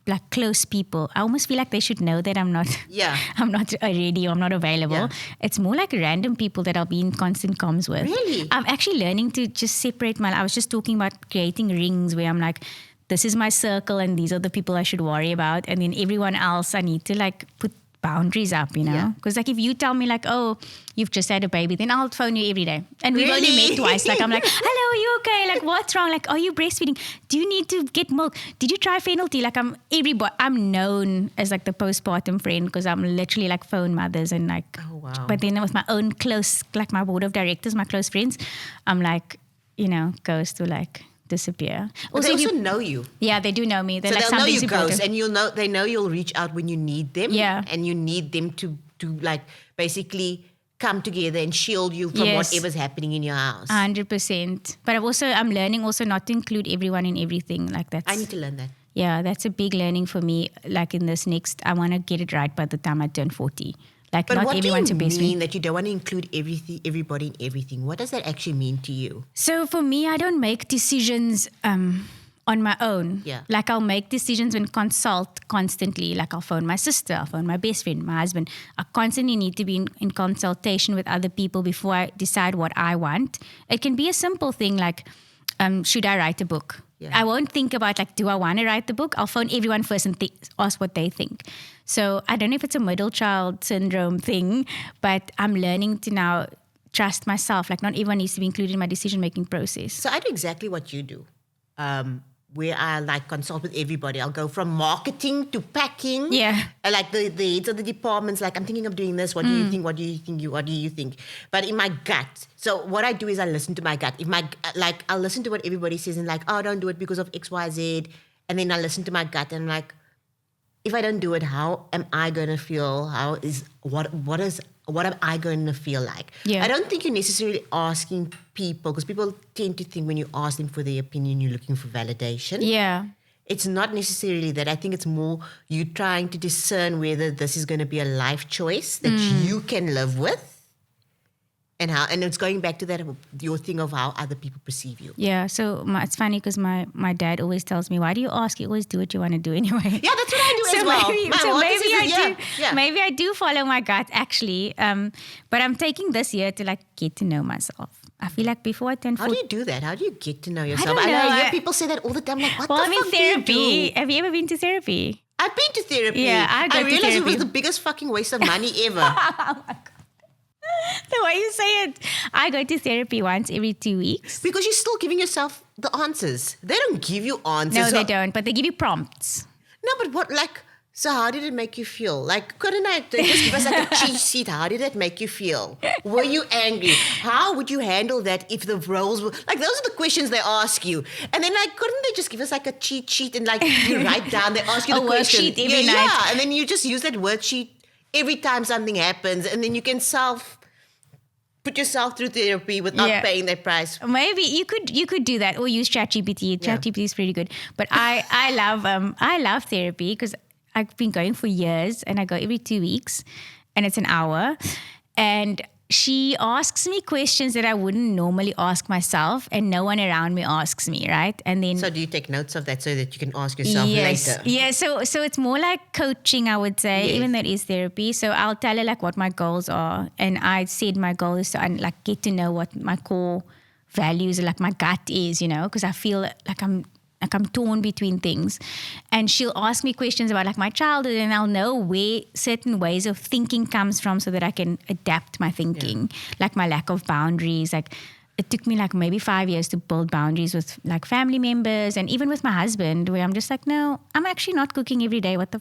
Speaker 1: like close people. I almost feel like they should know that I'm not
Speaker 2: Yeah.
Speaker 1: I'm not ready or I'm not available.
Speaker 2: Yeah.
Speaker 1: It's more like random people that I'll be in constant comms with.
Speaker 2: Really?
Speaker 1: I'm actually learning to just separate I was just talking about creating rings where I'm like, this is my circle and these are the people I should worry about. And then everyone else I need to like put boundaries up, you know?
Speaker 2: Yeah.
Speaker 1: Because like if you tell me like, oh, you've just had a baby, then I'll phone you every day. And we've only
Speaker 2: Really?
Speaker 1: met twice. Like I'm like, hello, are you okay? Like what's wrong? Like, are you breastfeeding? Do you need to get milk? Did you try fennel tea? Like I'm known as like the postpartum friend because I'm literally like phone mothers and like,
Speaker 2: Oh, wow.
Speaker 1: but then with my own close, like my board of directors, my close friends, I'm like, you know, ghost to like disappear.
Speaker 2: But they
Speaker 1: if
Speaker 2: also
Speaker 1: you-
Speaker 2: know you.
Speaker 1: yeah, they do know me. They're
Speaker 2: So
Speaker 1: like
Speaker 2: they'll know
Speaker 1: something's
Speaker 2: you
Speaker 1: important.
Speaker 2: ghost, and they know you'll reach out when you need them.
Speaker 1: Yeah.
Speaker 2: And you need them to like basically come together and shield you from
Speaker 1: Yes.
Speaker 2: whatever's happening in your house.
Speaker 1: 100%. But I'm learning also not to include everyone in everything. Like that's
Speaker 2: I need to learn that.
Speaker 1: yeah, that's a big learning for me. Like in this next, I want to get it right by the time I turn 40. Like
Speaker 2: But
Speaker 1: not
Speaker 2: what do you
Speaker 1: everyone's a best
Speaker 2: mean
Speaker 1: friend.
Speaker 2: that you don't want to include everybody in everything? What does that actually mean to you?
Speaker 1: So for me, I don't make decisions on my own.
Speaker 2: Yeah.
Speaker 1: Like I'll make decisions and consult constantly. Like I'll phone my sister, I'll phone my best friend, my husband. I constantly need to be in consultation with other people before I decide what I want. It can be a simple thing like, should I write a book?
Speaker 2: Yeah.
Speaker 1: I won't think about like, do I want to write the book? I'll phone everyone first and ask what they think. So I don't know if it's a middle child syndrome thing, but I'm learning to now trust myself. Like not everyone needs to be included in my decision-making process.
Speaker 2: So I do exactly what you do. Where I like consult with everybody. I'll go from marketing to packing.
Speaker 1: Yeah.
Speaker 2: And like the heads of the departments, like I'm thinking of doing this. What do you think? What do you think? What do you think? But in my gut. So what I do is I listen to my gut. I'll listen to what everybody says and like, oh, don't do it because of X, Y, Z. And then I listen to my gut and I'm like, if I don't do it, how am I going to feel? What am I going to feel like?
Speaker 1: Yeah.
Speaker 2: I don't think you're necessarily asking people, because people tend to think when you ask them for their opinion, you're looking for validation.
Speaker 1: Yeah.
Speaker 2: It's not necessarily that. I think it's more you trying to discern whether this is going to be a life choice that you can live with. And it's going back to that, your thing of how other people perceive you.
Speaker 1: Yeah, so it's funny because my dad always tells me, why do you ask? You always do what you want to do anyway.
Speaker 2: Yeah, that's what I do as well.
Speaker 1: Maybe I do follow my gut actually. But I'm taking this year to like get to know myself. I feel like before I turn
Speaker 2: How
Speaker 1: 40.
Speaker 2: do you do that? How do you get to know yourself?
Speaker 1: don't know.
Speaker 2: I hear people say that all the time. Like, what
Speaker 1: Well,
Speaker 2: the
Speaker 1: I'm in
Speaker 2: fuck do you
Speaker 1: therapy.
Speaker 2: do?
Speaker 1: Have you ever been to therapy?
Speaker 2: I've been to therapy.
Speaker 1: Yeah, I go to
Speaker 2: realized it was
Speaker 1: therapy.
Speaker 2: the biggest fucking waste of money ever.
Speaker 1: The way you say it. I go to therapy once every 2 weeks.
Speaker 2: Because you're still giving yourself the answers. They don't give you answers.
Speaker 1: No,
Speaker 2: So-
Speaker 1: they don't, but they give you prompts.
Speaker 2: No, but what, like, so how did it make you feel? Like, couldn't I just give us like a cheat sheet? How did that make you feel? Were you angry? How would you handle that if the roles were, like, those are the questions they ask you. And then, like, couldn't they just give us like a cheat sheet and like you write down, they ask you
Speaker 1: A
Speaker 2: the question.
Speaker 1: worksheet every
Speaker 2: yeah,
Speaker 1: night.
Speaker 2: Yeah, and then you just use that worksheet every time something happens, and then you can put yourself through therapy without
Speaker 1: Yeah.
Speaker 2: paying that price.
Speaker 1: Maybe you could do that or use ChatGPT. ChatGPT is pretty good. But I love therapy because I've been going for years and I go every 2 weeks and it's an hour. And she asks me questions that I wouldn't normally ask myself, and no one around me asks me, right? And then
Speaker 2: So do you take notes of that so that you can ask yourself
Speaker 1: yes,
Speaker 2: later?
Speaker 1: yeah. So it's more like coaching, I would say,
Speaker 2: Yes.
Speaker 1: even though it is therapy. So I'll tell her like what my goals are, and I said my goal is to like get to know what my core values, like my gut is, because I feel like I'm torn between things. And she'll ask me questions about like my childhood, and I'll know where certain ways of thinking comes from so that I can adapt my thinking, like my lack of boundaries. Like it took me like maybe 5 years to build boundaries with like family members and even with my husband, where I'm just like, no, I'm actually not cooking every day. What the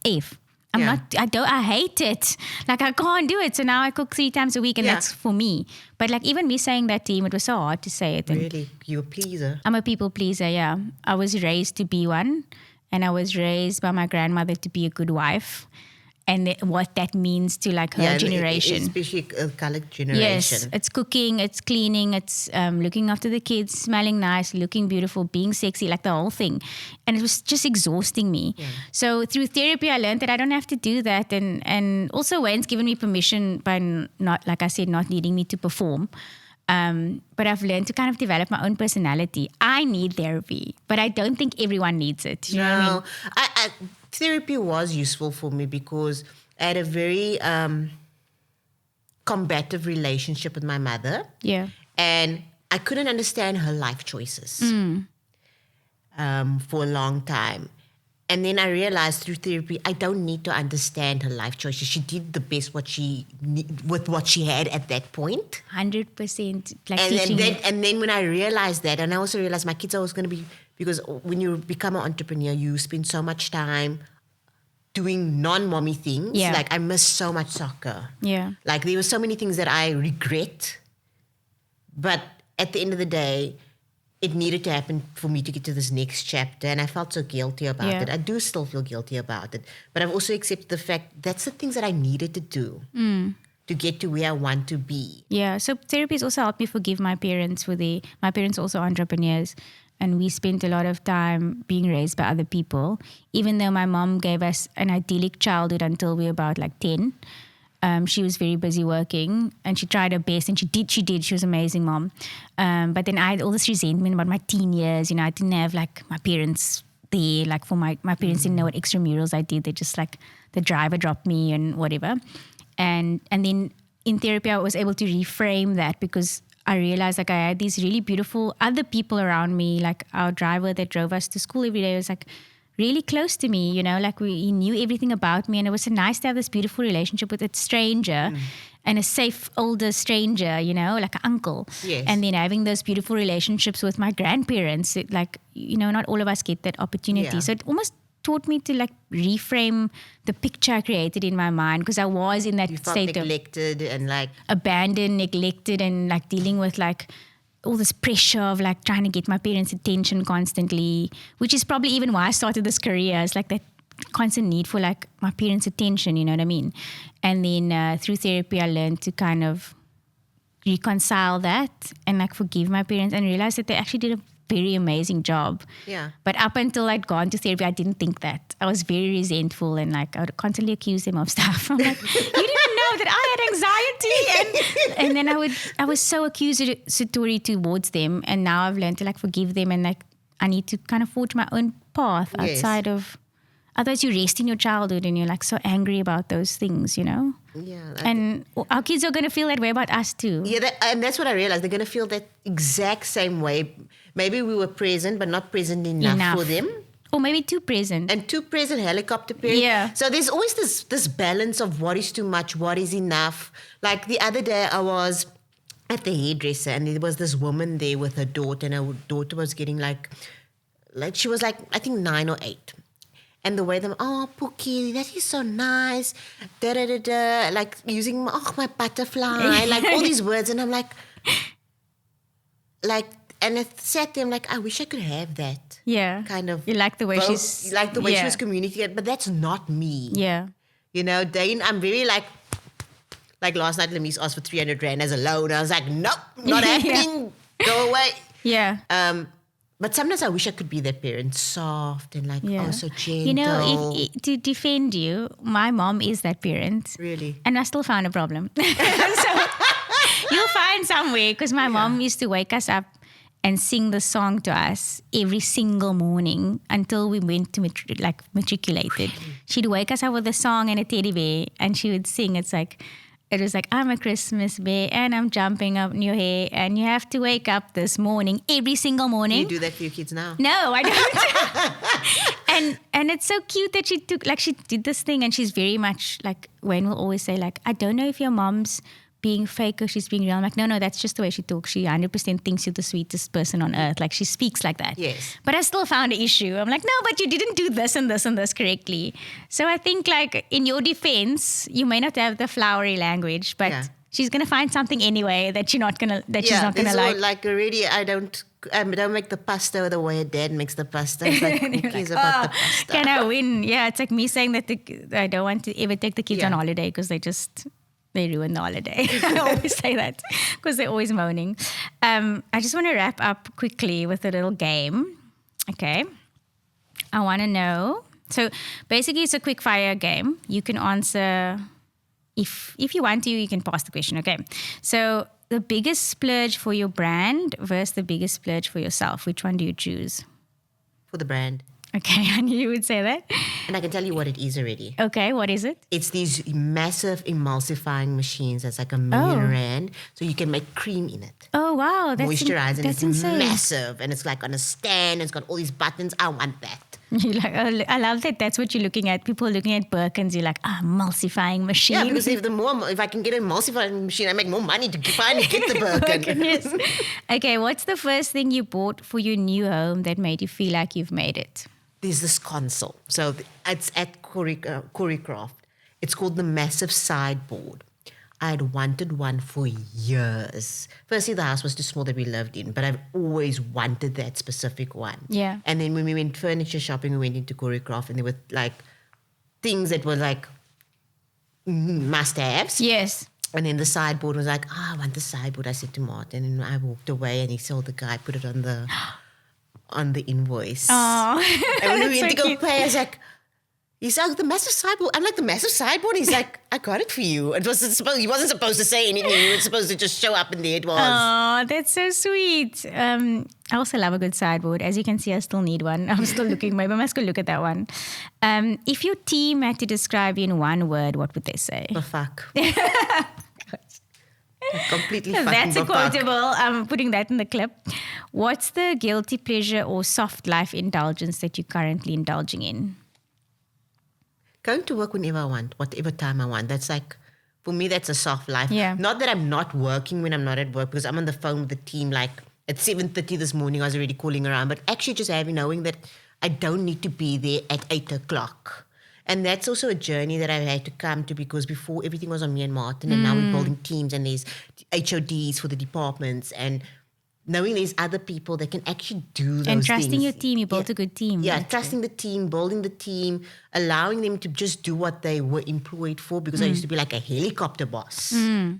Speaker 1: F? I hate it. Like I can't do it. So now I cook 3 times a week, and that's for me. But like even me saying that to him, it was so hard to say it. And
Speaker 2: Really? You're a pleaser?
Speaker 1: I'm a people pleaser, yeah. I was raised to be one, and I was raised by my grandmother to be a good wife. And what that means to like her generation.
Speaker 2: Especially colored generation.
Speaker 1: Yes, it's cooking, it's cleaning, it's looking after the kids, smelling nice, looking beautiful, being sexy, like the whole thing. And it was just exhausting me. Yeah. So through therapy, I learned that I don't have to do that. And also Wayne's given me permission by not, like I said, not needing me to perform. But I've learned to kind of develop my own personality. I need therapy, but I don't think everyone needs it. You know what I mean?
Speaker 2: Therapy was useful for me because I had a very combative relationship with my mother.
Speaker 1: Yeah.
Speaker 2: And I couldn't understand her life choices for a long time. And then I realized through therapy, I don't need to understand her life choices. She did the best with what she had at that point.
Speaker 1: 100%. Like
Speaker 2: And then when I realized that, and I also realized my kids are always going to be, because when you become an entrepreneur, you spend so much time doing non-mommy things.
Speaker 1: Yeah.
Speaker 2: Like I miss so much soccer.
Speaker 1: Yeah.
Speaker 2: Like there were so many things that I regret. But at the end of the day, it needed to happen for me to get to this next chapter. And I felt so guilty about it. I do still feel guilty about it. But I've also accepted the fact that's the things that I needed to do to get to where I want to be.
Speaker 1: Yeah. So therapy has also helped me forgive my parents my parents are also entrepreneurs. And we spent a lot of time being raised by other people. Even though my mom gave us an idyllic childhood until we were about like 10. She was very busy working, and she tried her best, and she did. She was an amazing mom. But then I had all this resentment about my teen years. I didn't have like my parents there. Like for my parents didn't know what extramurals I did. They just like the driver dropped me and whatever. And then in therapy, I was able to reframe that because I realized like I had these really beautiful other people around me, like our driver that drove us to school every day was like really close to me, like he knew everything about me, and it was so nice to have this beautiful relationship with a stranger and a safe older stranger, like an uncle.
Speaker 2: Yes.
Speaker 1: And then having those beautiful relationships with my grandparents, not all of us get that opportunity.
Speaker 2: Yeah.
Speaker 1: So it almost taught me to like reframe the picture I created in my mind, because I was in that state of
Speaker 2: neglected and like
Speaker 1: abandoned, neglected, and like dealing with like all this pressure of like trying to get my parents' attention constantly, which is probably even why I started this career. It's like that constant need for like my parents' attention, you know what I mean? And then through therapy, I learned to kind of reconcile that and like forgive my parents and realize that they actually did a very amazing job.
Speaker 2: Yeah.
Speaker 1: But up until I'd gone to therapy, I didn't think that. I was very resentful, and like I would constantly accuse them of stuff. I'm like, you didn't know that I had anxiety, and then I was so accusatory towards them. And now I've learned to like forgive them, and like I need to kind of forge my own path outside of. Otherwise, you rest in your childhood, and you're like so angry about those things,
Speaker 2: Yeah.
Speaker 1: And our kids are going to feel that way about us too.
Speaker 2: Yeah, and that's what I realized. They're going to feel that exact same way. Maybe we were present, but not present enough for them.
Speaker 1: Or maybe too present.
Speaker 2: And too present, helicopter parent.
Speaker 1: Yeah.
Speaker 2: So there's always this balance of what is too much, what is enough. Like the other day, I was at the hairdresser, and there was this woman there with her daughter, and her daughter was getting like she was like, I think 9 or 8. And the way them, oh, Pookie, that is so nice. Da da da da. Like using my butterfly, like all these words, and I'm like, and I said to him, like, I wish I could have that.
Speaker 1: Yeah.
Speaker 2: Kind of.
Speaker 1: You like the way she
Speaker 2: was communicating, but that's not me.
Speaker 1: Yeah.
Speaker 2: Dane, I'm very like last night, Lemise asked for 300 Rand as a loan. I was like, nope, not happening. Go away.
Speaker 1: Yeah.
Speaker 2: But sometimes I wish I could be that parent, soft and like, oh, so gentle.
Speaker 1: You know, to defend you, my mom is that parent.
Speaker 2: Really?
Speaker 1: And I still found a problem. So you'll find somewhere, because my mom used to wake us up and sing the song to us every single morning until we went to matriculated. She'd wake us up with a song and a teddy bear, and she would sing. It was like, I'm a Christmas bear and I'm jumping up in your hair and you have to wake up this morning, every single morning.
Speaker 2: You do that for your kids now?
Speaker 1: No, I don't. and it's so cute that she did this thing, and she's very much like, Wayne will always say like, I don't know if your mom's being fake or she's being real. I'm like, no, that's just the way she talks. She 100% thinks you're the sweetest person on earth. Like, she speaks like that.
Speaker 2: Yes.
Speaker 1: But I still found an issue. I'm like, no, but you didn't do this and this and this correctly. So I think like in your defense, you may not have the flowery language, but she's going to find something anyway that she's not going to like.
Speaker 2: Like already, I don't make the pasta the way Dad makes the pasta. It's like, who cares about the pasta?
Speaker 1: Can I win? Yeah, it's like me saying that I don't want to ever take the kids on holiday because they ruin the holiday. I always say that because they're always moaning. I just want to wrap up quickly with a little game. Okay. I want to know. So basically it's a quick fire game. You can answer, if you want to, you can pass the question. Okay. So the biggest splurge for your brand versus the biggest splurge for yourself. Which one do you choose?
Speaker 2: For the brand.
Speaker 1: Okay, I knew you would say that.
Speaker 2: And I can tell you what it is already.
Speaker 1: Okay, what is it?
Speaker 2: It's these massive emulsifying machines. That's like $1 million rand. So you can make cream in it.
Speaker 1: Oh, wow.
Speaker 2: Moisturize, and it's
Speaker 1: insane.
Speaker 2: massive. And it's like on a stand. It's got all these buttons. I want that.
Speaker 1: You're like, oh, I love that. That's what you're looking at. People are looking at Birkins. You're like, emulsifying machine.
Speaker 2: Yeah, because if I can get an emulsifying machine, I make more money to finally get the Birkin.
Speaker 1: Yes. Okay, what's the first thing you bought for your new home that made you feel like you've made it?
Speaker 2: There's this console. So it's at Kooger. It's called the Massive Sideboard. I had wanted one for years. Firstly, the house was too small that we lived in, but I've always wanted that specific one.
Speaker 1: Yeah.
Speaker 2: And then when we went furniture shopping, we went into Kooger, and there were like things that were like must-haves.
Speaker 1: Yes.
Speaker 2: And then the sideboard was like, I want the sideboard. I said to Martin, and I walked away, and he saw the guy put it on the invoice.
Speaker 1: Oh,
Speaker 2: and when we went to go pay, I was like, he's like, the massive sideboard. I'm like, the massive sideboard? He's like, I got it for you. He wasn't supposed to say anything. He was supposed to just show up, and there it was.
Speaker 1: Oh, that's so sweet. I also love a good sideboard. As you can see, I still need one. I'm still looking. Maybe I must go look at that one. If your team had to describe you in one word, what would they say?
Speaker 2: Fuck. Completely fucking
Speaker 1: That's a quotable. I'm putting that in the clip. What's the guilty pleasure or soft life indulgence that you're currently indulging in?
Speaker 2: Going to work whenever I want, whatever time I want. That's like, for me, that's a soft life.
Speaker 1: Yeah.
Speaker 2: Not that I'm not working when I'm not at work, because I'm on the phone with the team. Like at 7:30 this morning, I was already calling around. But actually just knowing that I don't need to be there at 8 o'clock. And that's also a journey that I've had to come to, because before everything was on me and Martin, and now we're building teams, and there's HODs for the departments, and knowing there's other people that can actually do those things.
Speaker 1: And trusting your team. You built a good team.
Speaker 2: Yeah, trusting the team, building the team, allowing them to just do what they were employed for, because I used to be like a helicopter boss.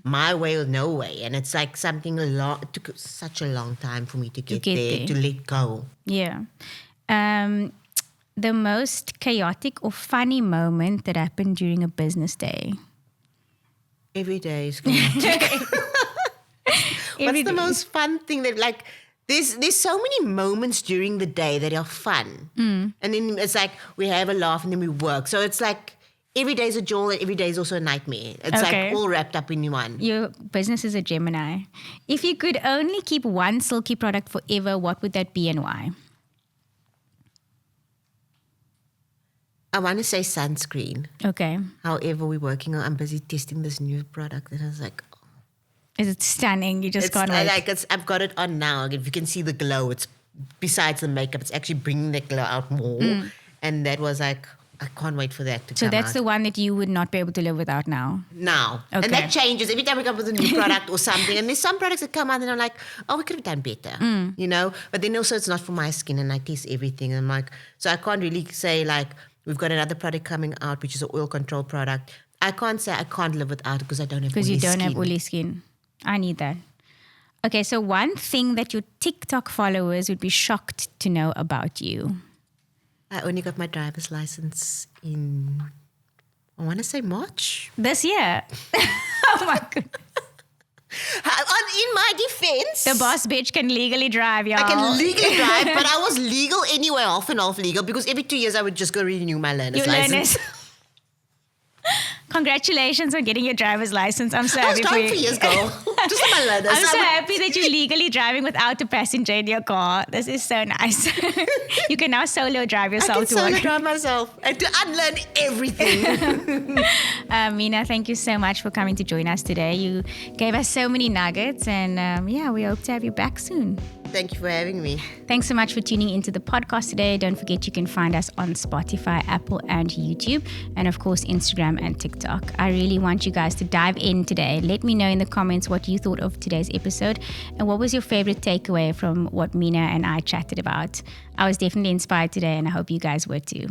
Speaker 2: My way or no way. And it's like it took such a long time for me to get there, to let go.
Speaker 1: Yeah. The most chaotic or funny moment that happened during a business day?
Speaker 2: Every day is chaotic. What's the most fun thing that, like, there's so many moments during the day that are fun. And then it's like we have a laugh and then we work. So it's like every day is a joy and every day is also a nightmare. It's like all wrapped up in one.
Speaker 1: Your business is a Gemini. If you could only keep one Silky product forever, what would that be and why?
Speaker 2: I want to say sunscreen.
Speaker 1: Okay.
Speaker 2: However, I'm busy testing this new product, and I was like,
Speaker 1: is it stunning? You just can't wait.
Speaker 2: I've got it on now. If you can see the glow, it's besides the makeup, it's actually bringing the glow out more. And that was like, I can't wait for that to come out.
Speaker 1: So that's the one that you would not be able to live without now?
Speaker 2: Now.
Speaker 1: Okay.
Speaker 2: And that changes every time we come up with a new product or something. And there's some products that come out and I'm like, oh, we could have done better, you know? But then also it's not for my skin, and I test everything. And I'm like, so I can't really say like, we've got another product coming out, which is an oil control product. I can't say I can't live without it because I don't have oily skin.
Speaker 1: Because you don't have oily skin. I need that. Okay, so one thing that your TikTok followers would be shocked to know about you.
Speaker 2: I only got my driver's license in, I want to say March.
Speaker 1: This year. Oh my goodness.
Speaker 2: In my defense,
Speaker 1: The boss bitch can legally drive, y'all.
Speaker 2: I can legally drive, but I was legal anyway, off and off legal, because every 2 years I would just go renew my learner's license.
Speaker 1: Congratulations on getting your driver's license. I'm so
Speaker 2: I was
Speaker 1: happy for
Speaker 2: driving
Speaker 1: you.
Speaker 2: for years ago. Just on my learner's.
Speaker 1: I'm so happy that you're legally driving without a passenger in your car. This is so nice. You can now solo drive
Speaker 2: I
Speaker 1: yourself
Speaker 2: can
Speaker 1: to
Speaker 2: solo
Speaker 1: work.
Speaker 2: drive myself and to unlearn everything.
Speaker 1: Mena, thank you so much for coming to join us today. You gave us so many nuggets, and we hope to have you back soon.
Speaker 2: Thank you for having me.
Speaker 1: Thanks so much for tuning into the podcast today. Don't forget you can find us on Spotify, Apple, and YouTube, and of course, Instagram and TikTok. I really want you guys to dive in today. Let me know in the comments what you thought of today's episode and what was your favorite takeaway from what Mena and I chatted about. I was definitely inspired today, and I hope you guys were too.